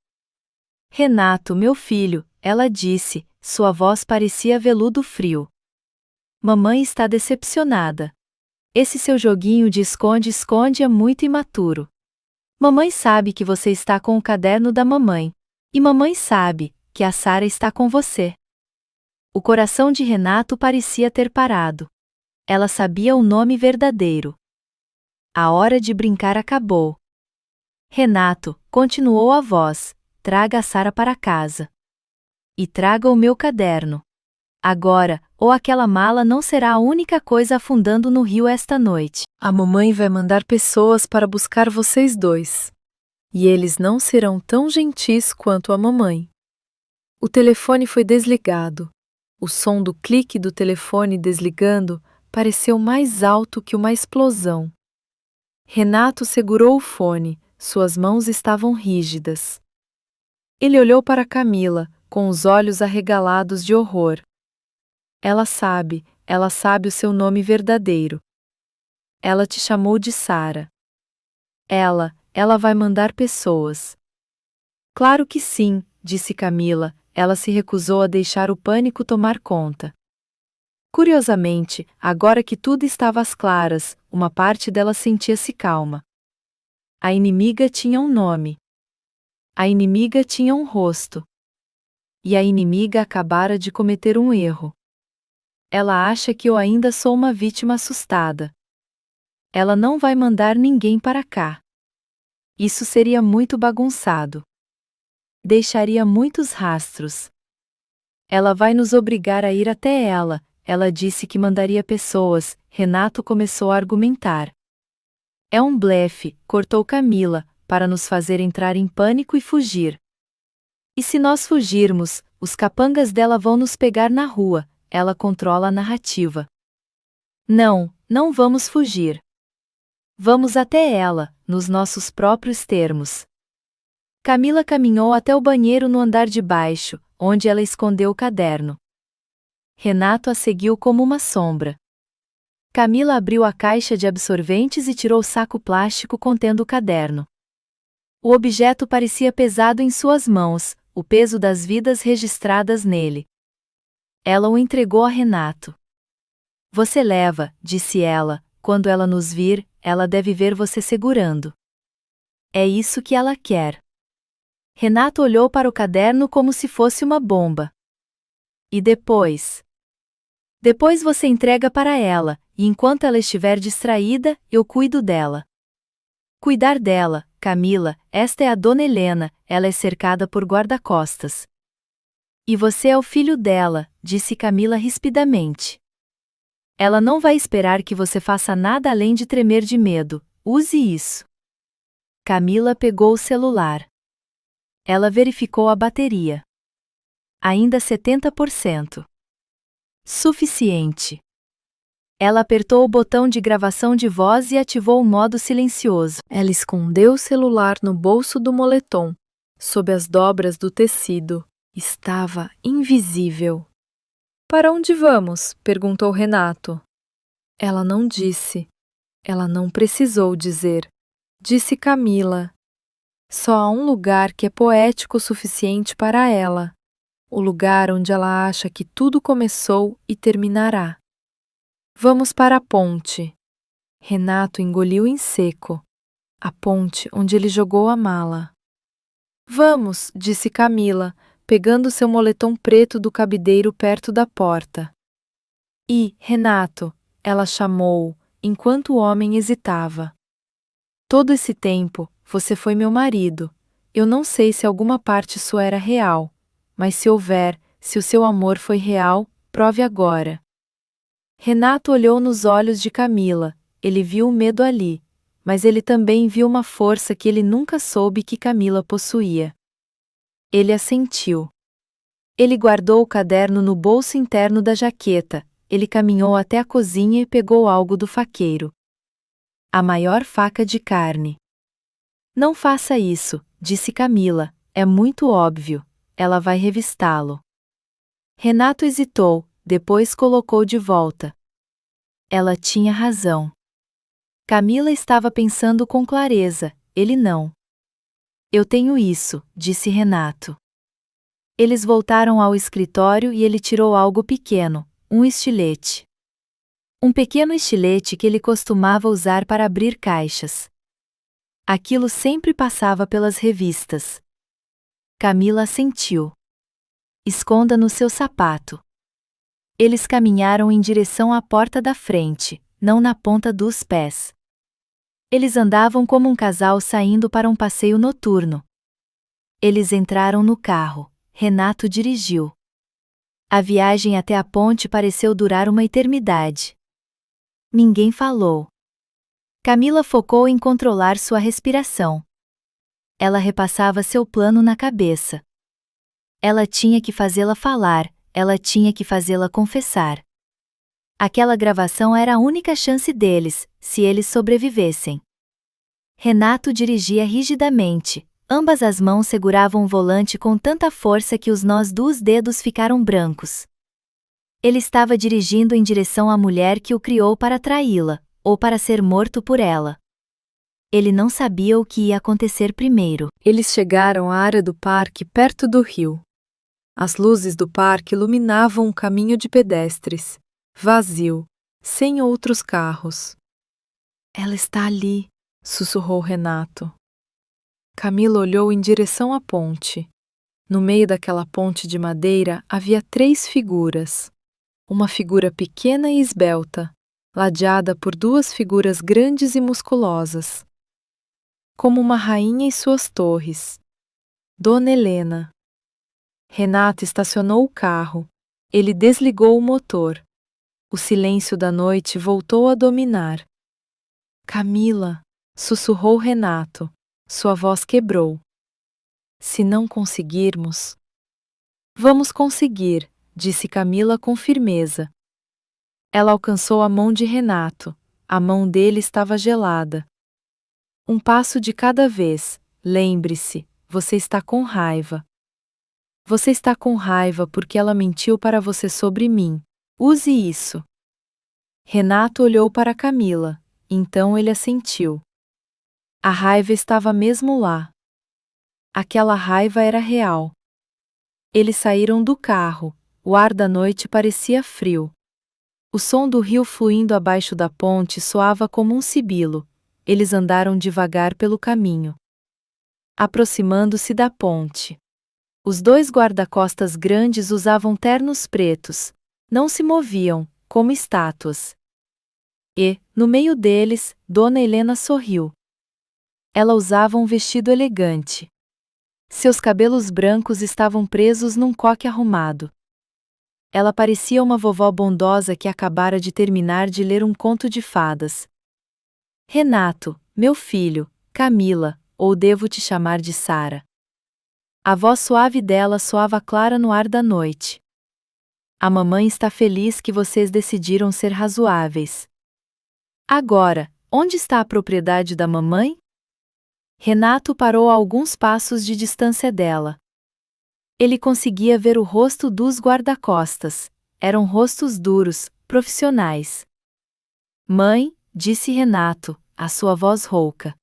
Renato, meu filho, ela disse, sua voz parecia veludo frio. Mamãe está decepcionada. Esse seu joguinho de esconde-esconde é muito imaturo. Mamãe sabe que você está com o caderno da mamãe. E mamãe sabe que a Sara está com você. O coração de Renato parecia ter parado. Ela sabia o nome verdadeiro. A hora de brincar acabou. Renato, continuou a voz, traga a Sara para casa. E traga o meu caderno. Agora, ou aquela mala não será a única coisa afundando no rio esta noite. A mamãe vai mandar pessoas para buscar vocês dois. E eles não serão tão gentis quanto a mamãe. O telefone foi desligado. O som do clique do telefone desligando pareceu mais alto que uma explosão. Renato segurou o fone, suas mãos estavam rígidas. Ele olhou para Camila, com os olhos arregalados de horror. Ela sabe o seu nome verdadeiro. Ela te chamou de Sara. Ela vai mandar pessoas. Claro que sim, disse Camila, ela se recusou a deixar o pânico tomar conta. Curiosamente, agora que tudo estava às claras, uma parte dela sentia-se calma. A inimiga tinha um nome. A inimiga tinha um rosto. E a inimiga acabara de cometer um erro. Ela acha que eu ainda sou uma vítima assustada. Ela não vai mandar ninguém para cá. Isso seria muito bagunçado. Deixaria muitos rastros. Ela vai nos obrigar a ir até ela. Ela disse que mandaria pessoas. Renato começou a argumentar. É um blefe, cortou Camila, para nos fazer entrar em pânico e fugir. E se nós fugirmos, os capangas dela vão nos pegar na rua. Ela controla a narrativa. Não vamos fugir. Vamos até ela, nos nossos próprios termos. Camila caminhou até o banheiro no andar de baixo, onde ela escondeu o caderno. Renato a seguiu como uma sombra. Camila abriu a caixa de absorventes e tirou o saco plástico contendo o caderno. O objeto parecia pesado em suas mãos, o peso das vidas registradas nele. Ela o entregou a Renato. Você leva, disse ela, quando ela nos vir, ela deve ver você segurando. É isso que ela quer. Renato olhou para o caderno como se fosse uma bomba. E depois? Depois você entrega para ela, e enquanto ela estiver distraída, eu cuido dela. Cuidar dela, Camila, esta é a Dona Helena, ela é cercada por guarda-costas. E você é o filho dela, disse Camila rispidamente. Ela não vai esperar que você faça nada além de tremer de medo, use isso. Camila pegou o celular. Ela verificou a bateria. Ainda 70%. Suficiente. Ela apertou o botão de gravação de voz e ativou o modo silencioso. Ela escondeu o celular no bolso do moletom, sob as dobras do tecido. Estava invisível. Para onde vamos? Perguntou Renato. Ela não disse. Ela não precisou dizer. Disse Camila. Só há um lugar que é poético o suficiente para ela. O lugar onde ela acha que tudo começou e terminará. Vamos para a ponte. Renato engoliu em seco. A ponte onde ele jogou a mala. Vamos, disse Camila, pegando seu moletom preto do cabideiro perto da porta. E, Renato, ela chamou, enquanto o homem hesitava. Todo esse tempo, você foi meu marido. Eu não sei se alguma parte sua era real, mas se houver, se o seu amor foi real, prove agora. Renato olhou nos olhos de Camila, ele viu o medo ali, mas ele também viu uma força que ele nunca soube que Camila possuía. Ele assentiu. Ele guardou o caderno no bolso interno da jaqueta, ele caminhou até a cozinha e pegou algo do faqueiro. A maior faca de carne. Não faça isso, disse Camila, é muito óbvio, ela vai revistá-lo. Renato hesitou, depois colocou de volta. Ela tinha razão. Camila estava pensando com clareza, ele não. Eu tenho isso, disse Renato. Eles voltaram ao escritório e ele tirou algo pequeno, um estilete. Um pequeno estilete que ele costumava usar para abrir caixas. Aquilo sempre passava pelas revistas. Camila assentiu. Esconda no seu sapato. Eles caminharam em direção à porta da frente, não na ponta dos pés. Eles andavam como um casal saindo para um passeio noturno. Eles entraram no carro, Renato dirigiu. A viagem até a ponte pareceu durar uma eternidade. Ninguém falou. Camila focou em controlar sua respiração. Ela repassava seu plano na cabeça. Ela tinha que fazê-la falar, ela tinha que fazê-la confessar. Aquela gravação era a única chance deles, se eles sobrevivessem. Renato dirigia rigidamente, ambas as mãos seguravam o volante com tanta força que os nós dos dedos ficaram brancos. Ele estava dirigindo em direção à mulher que o criou para traí-la, ou para ser morto por ela. Ele não sabia o que ia acontecer primeiro. Eles chegaram à área do parque perto do rio. As luzes do parque iluminavam um caminho de pedestres, vazio, sem outros carros. Ela está ali, sussurrou Renato. Camila olhou em direção à ponte. No meio daquela ponte de madeira havia 3 figuras. Uma figura pequena e esbelta, ladeada por 2 figuras grandes e musculosas. Como uma rainha e suas torres. Dona Helena. Renato estacionou o carro. Ele desligou o motor. O silêncio da noite voltou a dominar. Camila, sussurrou Renato. Sua voz quebrou. Se não conseguirmos... Vamos conseguir, disse Camila com firmeza. Ela alcançou a mão de Renato. A mão dele estava gelada. Um passo de cada vez. Lembre-se, você está com raiva. Você está com raiva porque ela mentiu para você sobre mim. Use isso. Renato olhou para Camila, então ele assentiu. A raiva estava mesmo lá. Aquela raiva era real. Eles saíram do carro, o ar da noite parecia frio. O som do rio fluindo abaixo da ponte soava como um sibilo. Eles andaram devagar pelo caminho. Aproximando-se da ponte. Os 2 guarda-costas grandes usavam ternos pretos. Não se moviam, como estátuas. E, no meio deles, Dona Helena sorriu. Ela usava um vestido elegante. Seus cabelos brancos estavam presos num coque arrumado. Ela parecia uma vovó bondosa que acabara de terminar de ler um conto de fadas. Renato, meu filho, Camila, ou devo te chamar de Sara? A voz suave dela soava clara no ar da noite. A mamãe está feliz que vocês decidiram ser razoáveis. Agora, onde está a propriedade da mamãe? Renato parou a alguns passos de distância dela. Ele conseguia ver o rosto dos guarda-costas. Eram rostos duros, profissionais. Mãe, disse Renato, a sua voz rouca.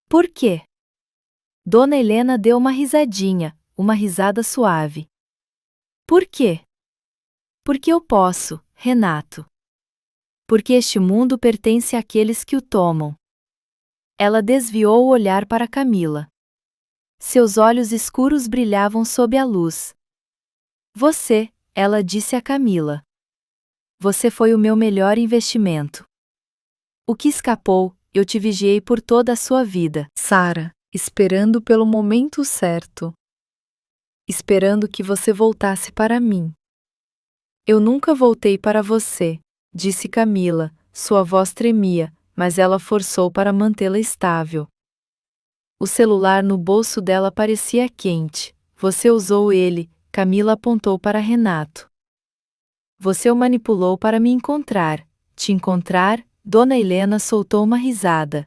Por quê? Dona Helena deu uma risadinha, uma risada suave. Por quê? Porque eu posso, Renato. Porque este mundo pertence àqueles que o tomam. Ela desviou o olhar para Camila. Seus olhos escuros brilhavam sob a luz. Você, ela disse a Camila. Você foi o meu melhor investimento. O que escapou, eu te vigiei por toda a sua vida. Sara, esperando pelo momento certo. Esperando que você voltasse para mim. Eu nunca voltei para você, disse Camila, sua voz tremia, mas ela forçou para mantê-la estável. O celular no bolso dela parecia quente. Você usou ele, Camila apontou para Renato. Você o manipulou para me encontrar. Te encontrar? Dona Helena soltou uma risada.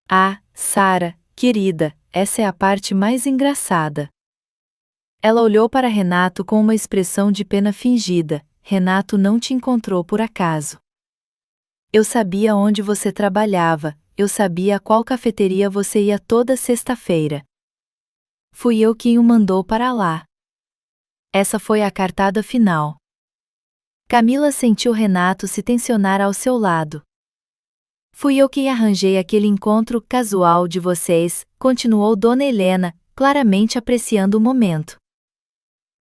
Ah, Sara, querida, essa é a parte mais engraçada. Ela olhou para Renato com uma expressão de pena fingida. Renato não te encontrou por acaso. Eu sabia onde você trabalhava, eu sabia a qual cafeteria você ia toda sexta-feira. Fui eu quem o mandou para lá. Essa foi a cartada final. Camila sentiu Renato se tensionar ao seu lado. Fui eu quem arranjei aquele encontro casual de vocês, continuou Dona Helena, claramente apreciando o momento.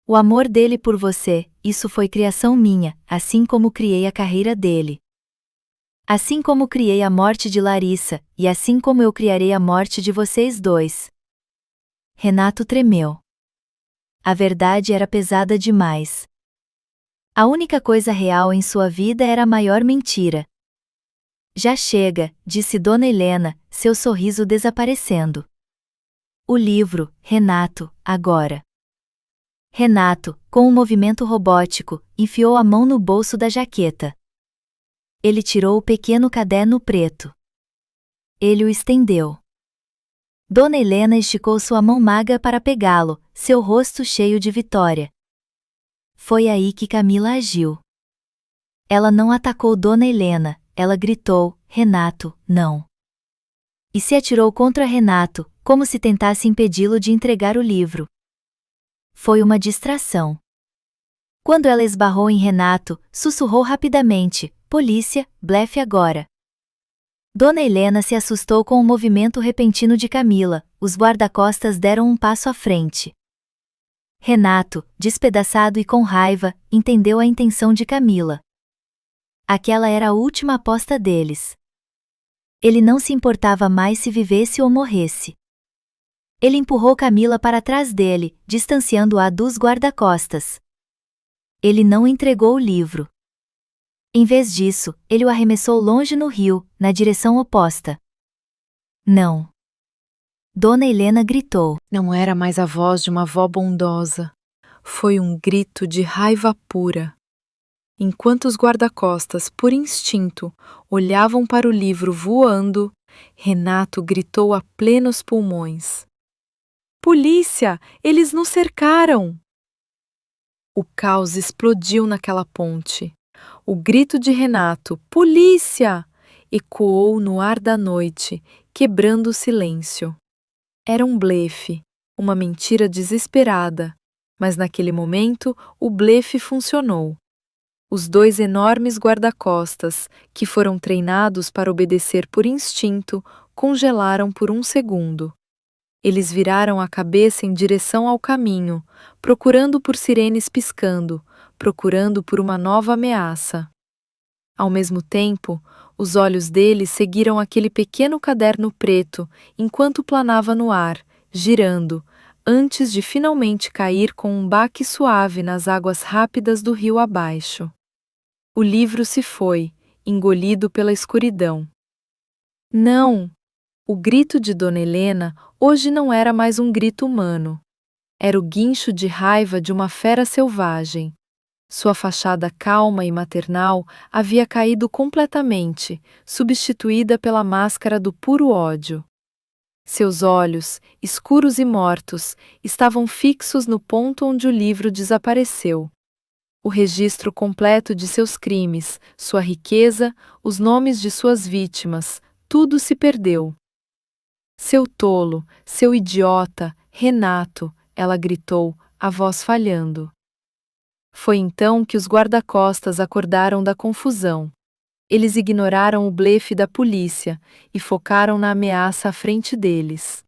O amor dele por você, isso foi criação minha, assim como criei a carreira dele. Assim como criei a morte de Larissa, e assim como eu criarei a morte de vocês dois. Renato tremeu. A verdade era pesada demais. A única coisa real em sua vida era a maior mentira. Já chega, disse Dona Helena, seu sorriso desaparecendo. O livro, Renato, agora. Renato, com um movimento robótico, enfiou a mão no bolso da jaqueta. Ele tirou o pequeno caderno preto. Ele o estendeu. Dona Helena esticou sua mão magra para pegá-lo, seu rosto cheio de vitória. Foi aí que Camila agiu. Ela não atacou Dona Helena, ela gritou, Renato, não. E se atirou contra Renato, como se tentasse impedi-lo de entregar o livro. Foi uma distração. Quando ela esbarrou em Renato, sussurrou rapidamente, polícia, blefe agora. Dona Helena se assustou com o movimento repentino de Camila, os guarda-costas deram um passo à frente. Renato, despedaçado e com raiva, entendeu a intenção de Camila. Aquela era a última aposta deles. Ele não se importava mais se vivesse ou morresse. Ele empurrou Camila para trás dele, distanciando-a dos guarda-costas. Ele não entregou o livro. Em vez disso, ele o arremessou longe no rio, na direção oposta. Não. Dona Helena gritou. Não era mais a voz de uma avó bondosa. Foi um grito de raiva pura. Enquanto os guarda-costas, por instinto, olhavam para o livro voando, Renato gritou a plenos pulmões. Polícia! Eles nos cercaram! O caos explodiu naquela ponte. O grito de Renato, polícia! Ecoou no ar da noite, quebrando o silêncio. Era um blefe, uma mentira desesperada, mas naquele momento o blefe funcionou. Os dois enormes guarda-costas, que foram treinados para obedecer por instinto, congelaram por um segundo. Eles viraram a cabeça em direção ao caminho, procurando por sirenes piscando, procurando por uma nova ameaça. Ao mesmo tempo, os olhos deles seguiram aquele pequeno caderno preto enquanto planava no ar, girando, antes de finalmente cair com um baque suave nas águas rápidas do rio abaixo. O livro se foi, engolido pela escuridão. Não! O grito de Dona Helena hoje não era mais um grito humano. Era o guincho de raiva de uma fera selvagem. Sua fachada calma e maternal havia caído completamente, substituída pela máscara do puro ódio. Seus olhos, escuros e mortos, estavam fixos no ponto onde o livro desapareceu. O registro completo de seus crimes, sua riqueza, os nomes de suas vítimas, tudo se perdeu. Seu tolo, seu idiota, Renato, ela gritou, a voz falhando. Foi então que os guarda-costas acordaram da confusão. Eles ignoraram o blefe da polícia e focaram na ameaça à frente deles.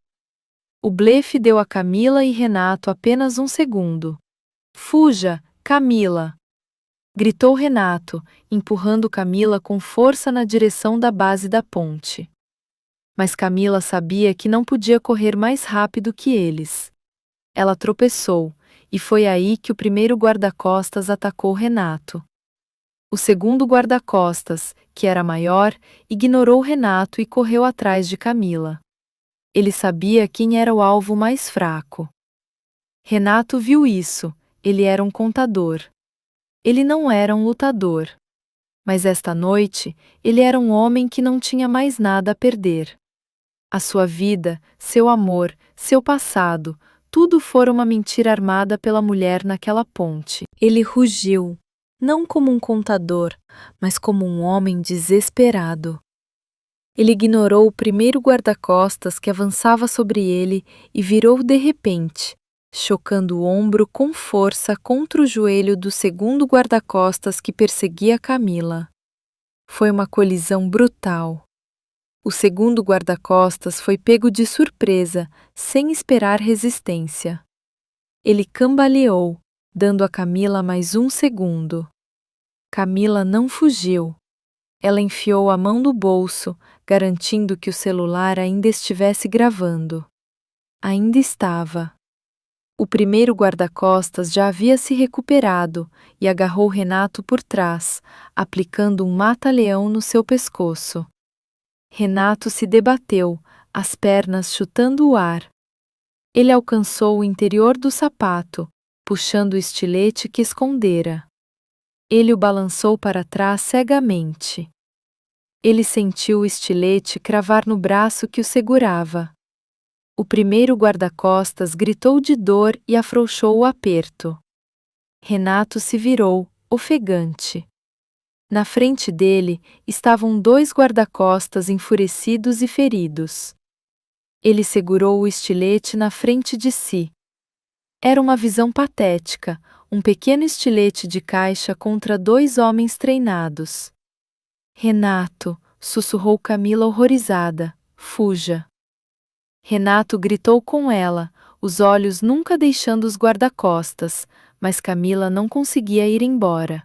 O blefe deu a Camila e Renato apenas um segundo. Fuja, Camila! gritou Renato, empurrando Camila com força na direção da base da ponte. Mas Camila sabia que não podia correr mais rápido que eles. Ela tropeçou, e foi aí que o primeiro guarda-costas atacou Renato. O segundo guarda-costas, que era maior, ignorou Renato e correu atrás de Camila. Ele sabia quem era o alvo mais fraco. Renato viu isso, ele era um contador. Ele não era um lutador. Mas esta noite, ele era um homem que não tinha mais nada a perder. A sua vida, seu amor, seu passado, tudo fora uma mentira armada pela mulher naquela ponte. Ele rugiu, não como um contador, mas como um homem desesperado. Ele ignorou o primeiro guarda-costas que avançava sobre ele e virou de repente, chocando o ombro com força contra o joelho do segundo guarda-costas que perseguia Camila. Foi uma colisão brutal. O segundo guarda-costas foi pego de surpresa, sem esperar resistência. Ele cambaleou, dando a Camila mais um segundo. Camila não fugiu. Ela enfiou a mão no bolso, garantindo que o celular ainda estivesse gravando. Ainda estava. O primeiro guarda-costas já havia se recuperado e agarrou Renato por trás, aplicando um mata-leão no seu pescoço. Renato se debateu, as pernas chutando o ar. Ele alcançou o interior do sapato, puxando o estilete que escondera. Ele o balançou para trás cegamente. Ele sentiu o estilete cravar no braço que o segurava. O primeiro guarda-costas gritou de dor e afrouxou o aperto. Renato se virou, ofegante. Na frente dele estavam dois guarda-costas enfurecidos e feridos. Ele segurou o estilete na frente de si. Era uma visão patética, um pequeno estilete de caixa contra dois homens treinados. Renato, sussurrou Camila horrorizada, fuja. Renato gritou com ela, os olhos nunca deixando os guarda-costas, mas Camila não conseguia ir embora.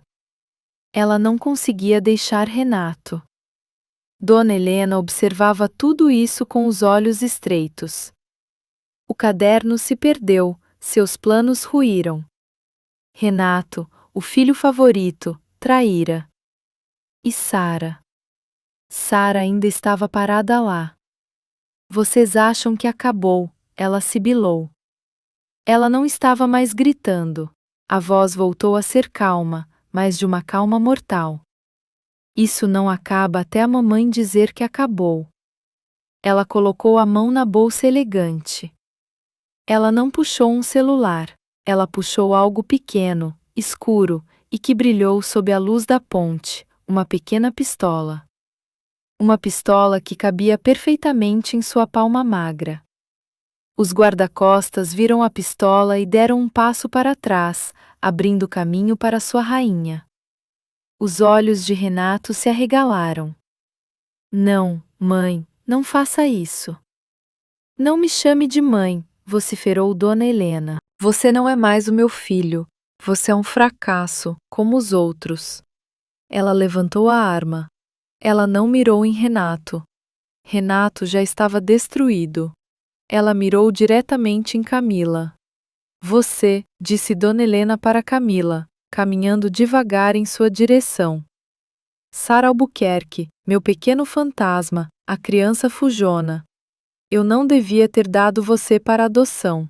Ela não conseguia deixar Renato. Dona Helena observava tudo isso com os olhos estreitos. O caderno se perdeu, seus planos ruíram. Renato, o filho favorito, traíra. E Sara? Sara ainda estava parada lá. Vocês acham que acabou, ela sibilou. Ela não estava mais gritando. A voz voltou a ser calma, mas de uma calma mortal. Isso não acaba até a mamãe dizer que acabou. Ela colocou a mão na bolsa elegante. Ela não puxou um celular, ela puxou algo pequeno, escuro, e que brilhou sob a luz da ponte, uma pequena pistola. Uma pistola que cabia perfeitamente em sua palma magra. Os guarda-costas viram a pistola e deram um passo para trás, abrindo caminho para sua rainha. Os olhos de Renato se arregalaram. Não, mãe, não faça isso. Não me chame de mãe, vociferou Dona Helena. Você não é mais o meu filho. Você é um fracasso, como os outros. Ela levantou a arma. Ela não mirou em Renato. Renato já estava destruído. Ela mirou diretamente em Camila. Você, disse Dona Helena para Camila, caminhando devagar em sua direção. Sara Albuquerque, meu pequeno fantasma, a criança fujona. Eu não devia ter dado você para adoção.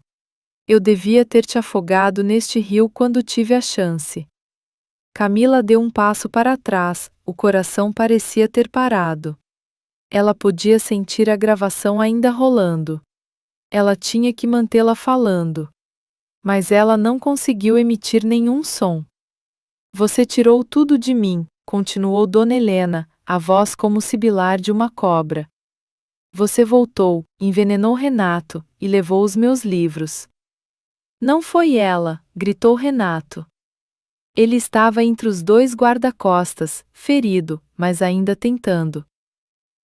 Eu devia ter te afogado neste rio quando tive a chance. Camila deu um passo para trás, o coração parecia ter parado. Ela podia sentir a gravação ainda rolando. Ela tinha que mantê-la falando. Mas ela não conseguiu emitir nenhum som. Você tirou tudo de mim, continuou Dona Helena, a voz como o sibilar de uma cobra. Você voltou, envenenou Renato, e levou os meus livros. Não foi ela, gritou Renato. Ele estava entre os dois guarda-costas, ferido, mas ainda tentando.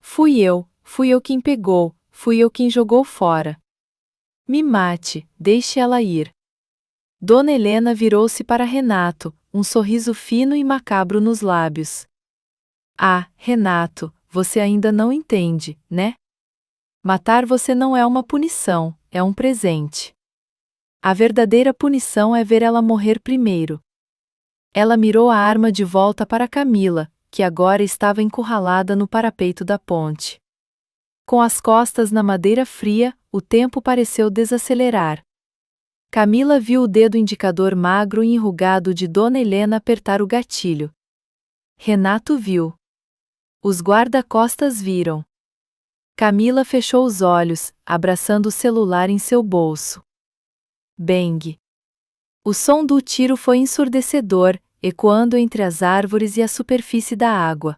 Fui eu quem pegou, fui eu quem jogou fora. Me mate, deixe ela ir. Dona Helena virou-se para Renato, um sorriso fino e macabro nos lábios. Ah, Renato, você ainda não entende, né? Matar você não é uma punição, é um presente. A verdadeira punição é ver ela morrer primeiro. Ela mirou a arma de volta para Camila, que agora estava encurralada no parapeito da ponte. Com as costas na madeira fria, o tempo pareceu desacelerar. Camila viu o dedo indicador magro e enrugado de Dona Helena apertar o gatilho. Renato viu. Os guarda-costas viram. Camila fechou os olhos, abraçando o celular em seu bolso. Bang! O som do tiro foi ensurdecedor, ecoando entre as árvores e a superfície da água.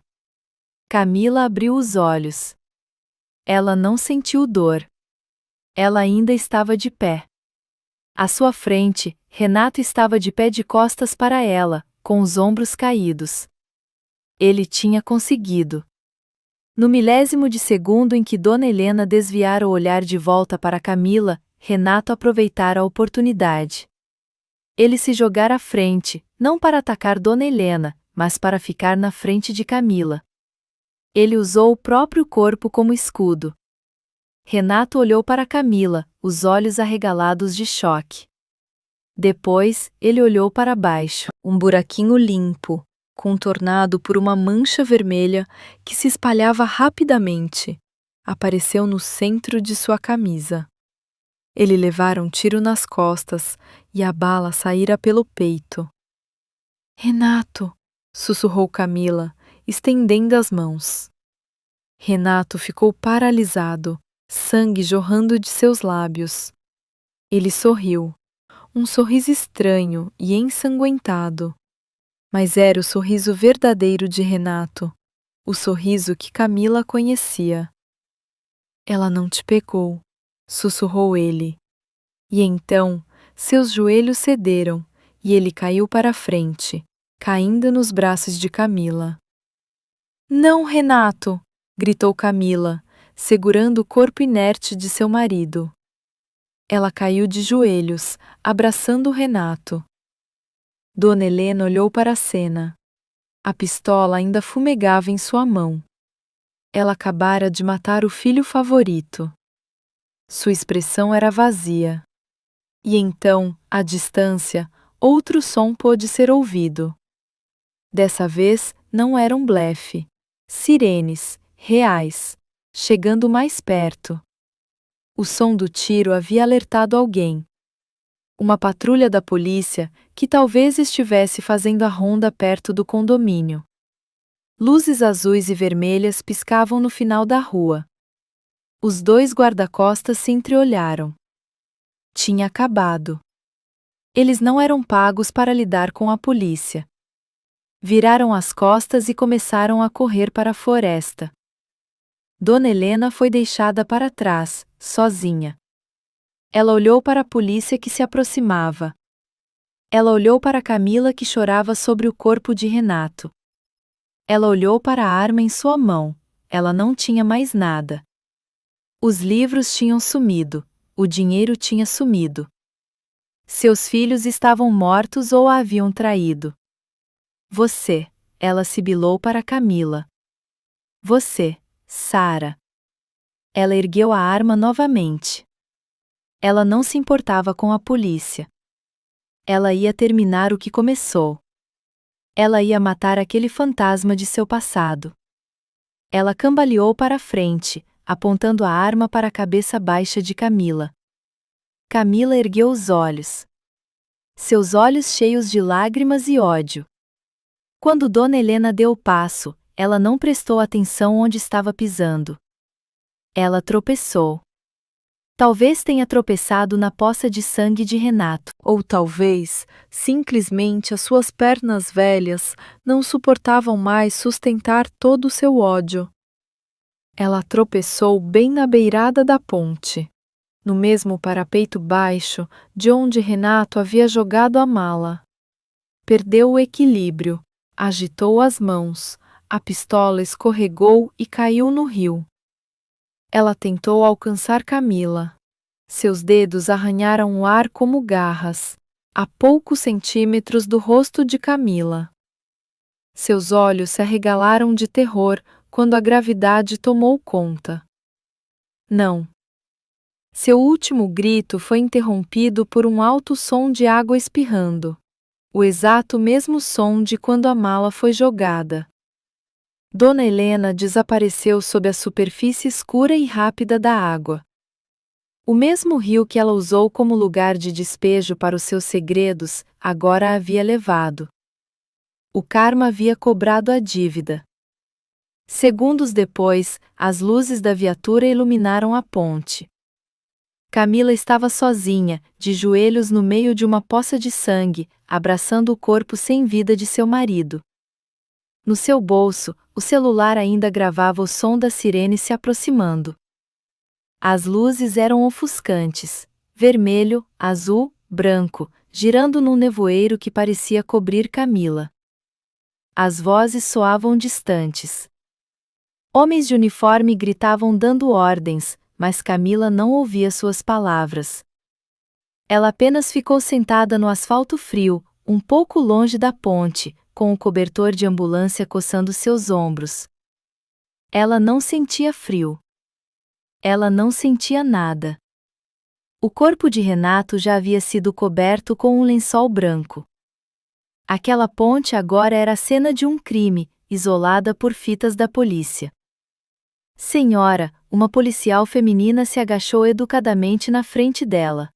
Camila abriu os olhos. Ela não sentiu dor. Ela ainda estava de pé. À sua frente, Renato estava de pé de costas para ela, com os ombros caídos. Ele tinha conseguido. No milésimo de segundo em que Dona Helena desviara o olhar de volta para Camila, Renato aproveitara a oportunidade. Ele se jogara à frente, não para atacar Dona Helena, mas para ficar na frente de Camila. Ele usou o próprio corpo como escudo. Renato olhou para Camila, os olhos arregalados de choque. Depois, ele olhou para baixo. Um buraquinho limpo, contornado por uma mancha vermelha que se espalhava rapidamente, apareceu no centro de sua camisa. Ele levara um tiro nas costas e a bala saíra pelo peito. Renato! Sussurrou Camila, estendendo as mãos. Renato ficou paralisado, sangue jorrando de seus lábios. Ele sorriu, um sorriso estranho e ensanguentado. Mas era o sorriso verdadeiro de Renato, o sorriso que Camila conhecia. Ela não te pegou, sussurrou ele. E então, seus joelhos cederam, e ele caiu para a frente, caindo nos braços de Camila. Não, Renato! Gritou Camila, segurando o corpo inerte de seu marido. Ela caiu de joelhos, abraçando Renato. Dona Helena olhou para a cena. A pistola ainda fumegava em sua mão. Ela acabara de matar o filho favorito. Sua expressão era vazia. E então, à distância, outro som pôde ser ouvido. Dessa vez, não era um blefe. Sirenes, reais, chegando mais perto. O som do tiro havia alertado alguém. Uma patrulha da polícia, que talvez estivesse fazendo a ronda perto do condomínio. Luzes azuis e vermelhas piscavam no final da rua. Os dois guarda-costas se entreolharam. Tinha acabado. Eles não eram pagos para lidar com a polícia. Viraram as costas e começaram a correr para a floresta. Dona Helena foi deixada para trás, sozinha. Ela olhou para a polícia que se aproximava. Ela olhou para Camila que chorava sobre o corpo de Renato. Ela olhou para a arma em sua mão. Ela não tinha mais nada. Os livros tinham sumido, o dinheiro tinha sumido. Seus filhos estavam mortos ou a haviam traído. Você, ela sibilou para Camila. Você, Sara. Ela ergueu a arma novamente. Ela não se importava com a polícia. Ela ia terminar o que começou. Ela ia matar aquele fantasma de seu passado. Ela cambaleou para a frente, apontando a arma para a cabeça baixa de Camila. Camila ergueu os olhos. Seus olhos cheios de lágrimas e ódio. Quando Dona Helena deu o passo, ela não prestou atenção onde estava pisando. Ela tropeçou. Talvez tenha tropeçado na poça de sangue de Renato. Ou talvez, simplesmente as suas pernas velhas não suportavam mais sustentar todo o seu ódio. Ela tropeçou bem na beirada da ponte, no mesmo parapeito baixo de onde Renato havia jogado a mala. Perdeu o equilíbrio, agitou as mãos, a pistola escorregou e caiu no rio. Ela tentou alcançar Camila. Seus dedos arranharam o ar como garras. a poucos centímetros do rosto de Camila. Seus olhos se arregalaram de terror quando a gravidade tomou conta. Não. Seu último grito foi interrompido por um alto som de água espirrando. O exato mesmo som de quando a mala foi jogada. Dona Helena desapareceu sob a superfície escura e rápida da água. O mesmo rio que ela usou como lugar de despejo para os seus segredos, agora a havia levado. O karma havia cobrado a dívida. Segundos depois, as luzes da viatura iluminaram a ponte. Camila estava sozinha, de joelhos no meio de uma poça de sangue, abraçando o corpo sem vida de seu marido. No seu bolso, o celular ainda gravava o som da sirene se aproximando. As luzes eram ofuscantes, vermelho, azul, branco, girando num nevoeiro que parecia cobrir Camila. As vozes soavam distantes. Homens de uniforme gritavam dando ordens, mas Camila não ouvia suas palavras. Ela apenas ficou sentada no asfalto frio, um pouco longe da ponte, com o cobertor de ambulância coçando seus ombros. Ela não sentia frio. Ela não sentia nada. O corpo de Renato já havia sido coberto com um lençol branco. Aquela ponte agora era a cena de um crime, isolada por fitas da polícia. Senhora, uma policial feminina se agachou educadamente na frente dela.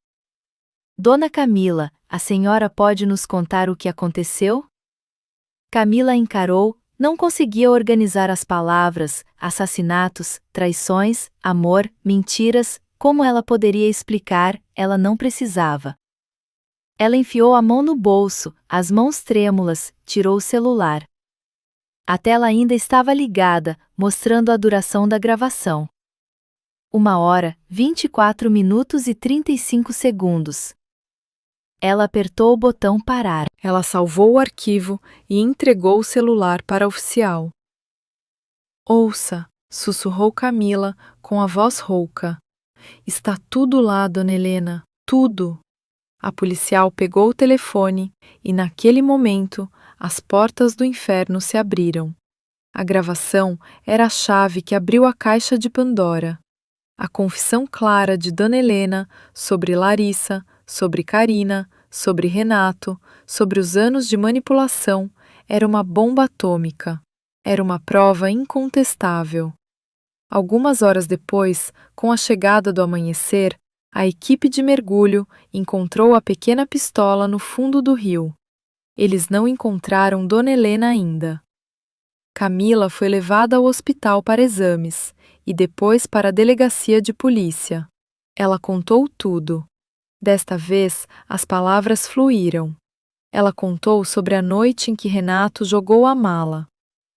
Dona Camila, a senhora pode nos contar o que aconteceu? Camila encarou, não conseguia organizar as palavras, assassinatos, traições, amor, mentiras, como ela poderia explicar, ela não precisava. Ela enfiou a mão no bolso, as mãos trêmulas, tirou o celular. A tela ainda estava ligada, mostrando a duração da gravação. 1h, 24 minutos e 35 segundos. Ela apertou o botão parar. Ela salvou o arquivo e entregou o celular para a oficial. Ouça, sussurrou Camila, com a voz rouca. Está tudo lá, Dona Helena, tudo. A policial pegou o telefone e, naquele momento, as portas do inferno se abriram. A gravação era a chave que abriu a caixa de Pandora. A confissão clara de Dona Helena sobre Larissa, sobre Carina, sobre Renato, sobre os anos de manipulação, era uma bomba atômica. Era uma prova incontestável. Algumas horas depois, com a chegada do amanhecer, a equipe de mergulho encontrou a pequena pistola no fundo do rio. Eles não encontraram Dona Helena ainda. Camila foi levada ao hospital para exames, e depois para a delegacia de polícia. Ela contou tudo. Desta vez, as palavras fluíram. Ela contou sobre a noite em que Renato jogou a mala.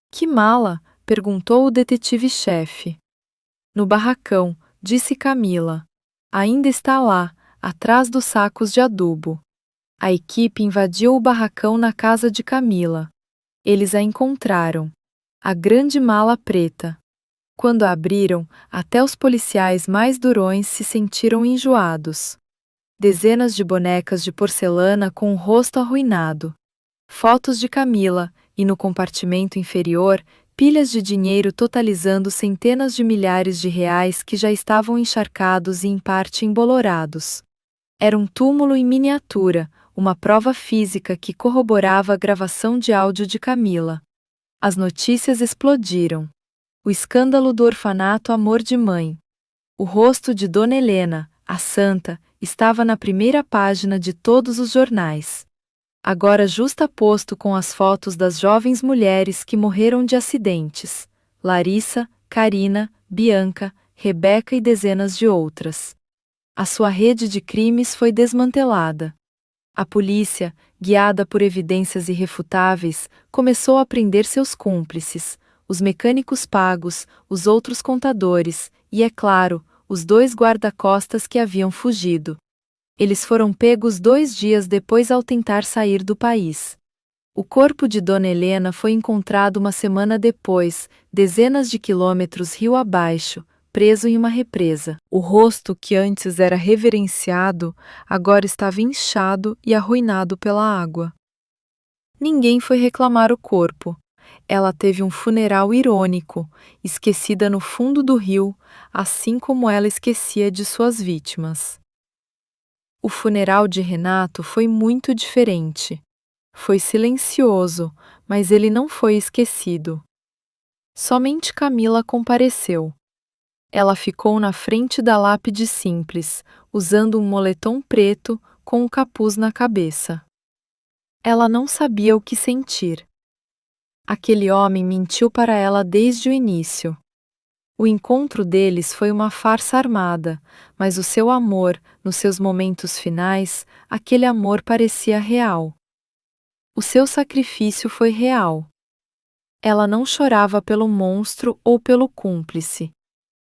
Que mala? Perguntou o detetive-chefe. No barracão, disse Camila. Ainda está lá, atrás dos sacos de adubo. A equipe invadiu o barracão na casa de Camila. Eles a encontraram. A grande mala preta. Quando a abriram, até os policiais mais durões se sentiram enjoados. Dezenas de bonecas de porcelana com o rosto arruinado. Fotos de Camila, e no compartimento inferior, pilhas de dinheiro totalizando centenas de milhares de reais que já estavam encharcados e em parte embolorados. Era um túmulo em miniatura, uma prova física que corroborava a gravação de áudio de Camila. As notícias explodiram. O escândalo do orfanato Amor de Mãe. O rosto de Dona Helena, a santa, estava na primeira página de todos os jornais. Agora justaposto com as fotos das jovens mulheres que morreram de acidentes: Larissa, Carina, Bianca, Rebeca e dezenas de outras. A sua rede de crimes foi desmantelada. A polícia, guiada por evidências irrefutáveis, começou a prender seus cúmplices, os mecânicos pagos, os outros contadores e, é claro, os 2 guarda-costas que haviam fugido. Eles foram pegos 2 dias depois ao tentar sair do país. O corpo de Dona Helena foi encontrado uma semana depois, dezenas de quilômetros rio abaixo, preso em uma represa. O rosto, que antes era reverenciado, agora estava inchado e arruinado pela água. Ninguém foi reclamar o corpo. Ela teve um funeral irônico, esquecida no fundo do rio, assim como ela esquecia de suas vítimas. O funeral de Renato foi muito diferente. Foi silencioso, mas ele não foi esquecido. Somente Camila compareceu. Ela ficou na frente da lápide simples, usando um moletom preto com um capuz na cabeça. Ela não sabia o que sentir. Aquele homem mentiu para ela desde o início. O encontro deles foi uma farsa armada, mas o seu amor, nos seus momentos finais, aquele amor parecia real. O seu sacrifício foi real. Ela não chorava pelo monstro ou pelo cúmplice.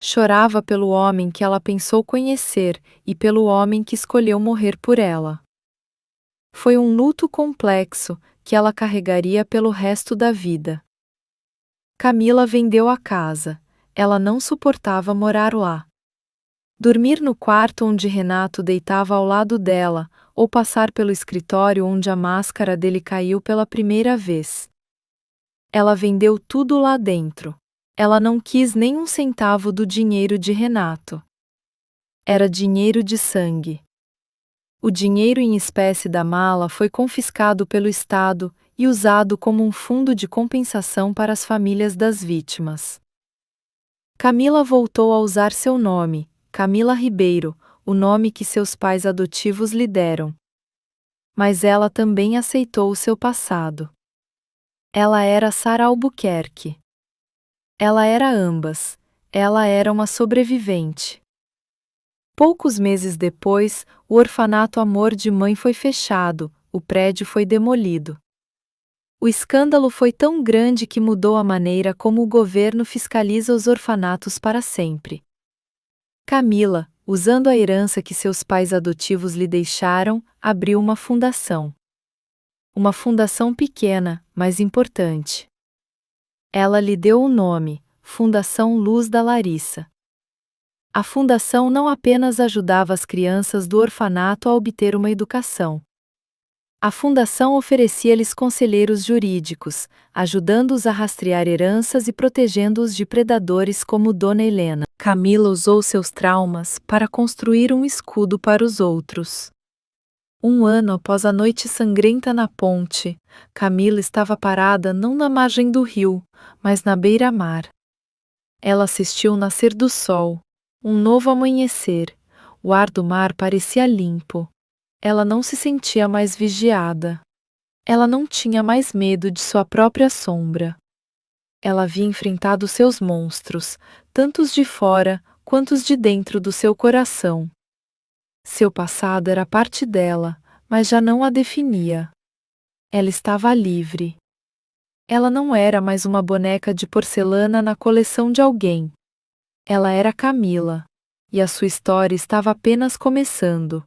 Chorava pelo homem que ela pensou conhecer e pelo homem que escolheu morrer por ela. Foi um luto complexo que ela carregaria pelo resto da vida. Camila vendeu a casa. Ela não suportava morar lá. Dormir no quarto onde Renato deitava ao lado dela, ou passar pelo escritório onde a máscara dele caiu pela primeira vez. Ela vendeu tudo lá dentro. Ela não quis nem um centavo do dinheiro de Renato. Era dinheiro de sangue. O dinheiro em espécie da mala foi confiscado pelo Estado e usado como um fundo de compensação para as famílias das vítimas. Camila voltou a usar seu nome, Camila Ribeiro, o nome que seus pais adotivos lhe deram. Mas ela também aceitou o seu passado. Ela era Sara Albuquerque. Ela era ambas. Ela era uma sobrevivente. Poucos meses depois, o orfanato Amor de Mãe foi fechado, o prédio foi demolido. O escândalo foi tão grande que mudou a maneira como o governo fiscaliza os orfanatos para sempre. Camila, usando a herança que seus pais adotivos lhe deixaram, abriu uma fundação. Uma fundação pequena, mas importante. Ela lhe deu o nome, Fundação Luz da Larissa. A fundação não apenas ajudava as crianças do orfanato a obter uma educação. A fundação oferecia-lhes conselheiros jurídicos, ajudando-os a rastrear heranças e protegendo-os de predadores como Dona Helena. Camila usou seus traumas para construir um escudo para os outros. Um ano após a noite sangrenta na ponte, Camila estava parada não na margem do rio, mas na beira-mar. Ela assistiu o nascer do sol, um novo amanhecer. O ar do mar parecia limpo. Ela não se sentia mais vigiada. Ela não tinha mais medo de sua própria sombra. Ela havia enfrentado seus monstros, tanto os de fora quanto os de dentro do seu coração. Seu passado era parte dela, mas já não a definia. Ela estava livre. Ela não era mais uma boneca de porcelana na coleção de alguém. Ela era Camila, e a sua história estava apenas começando.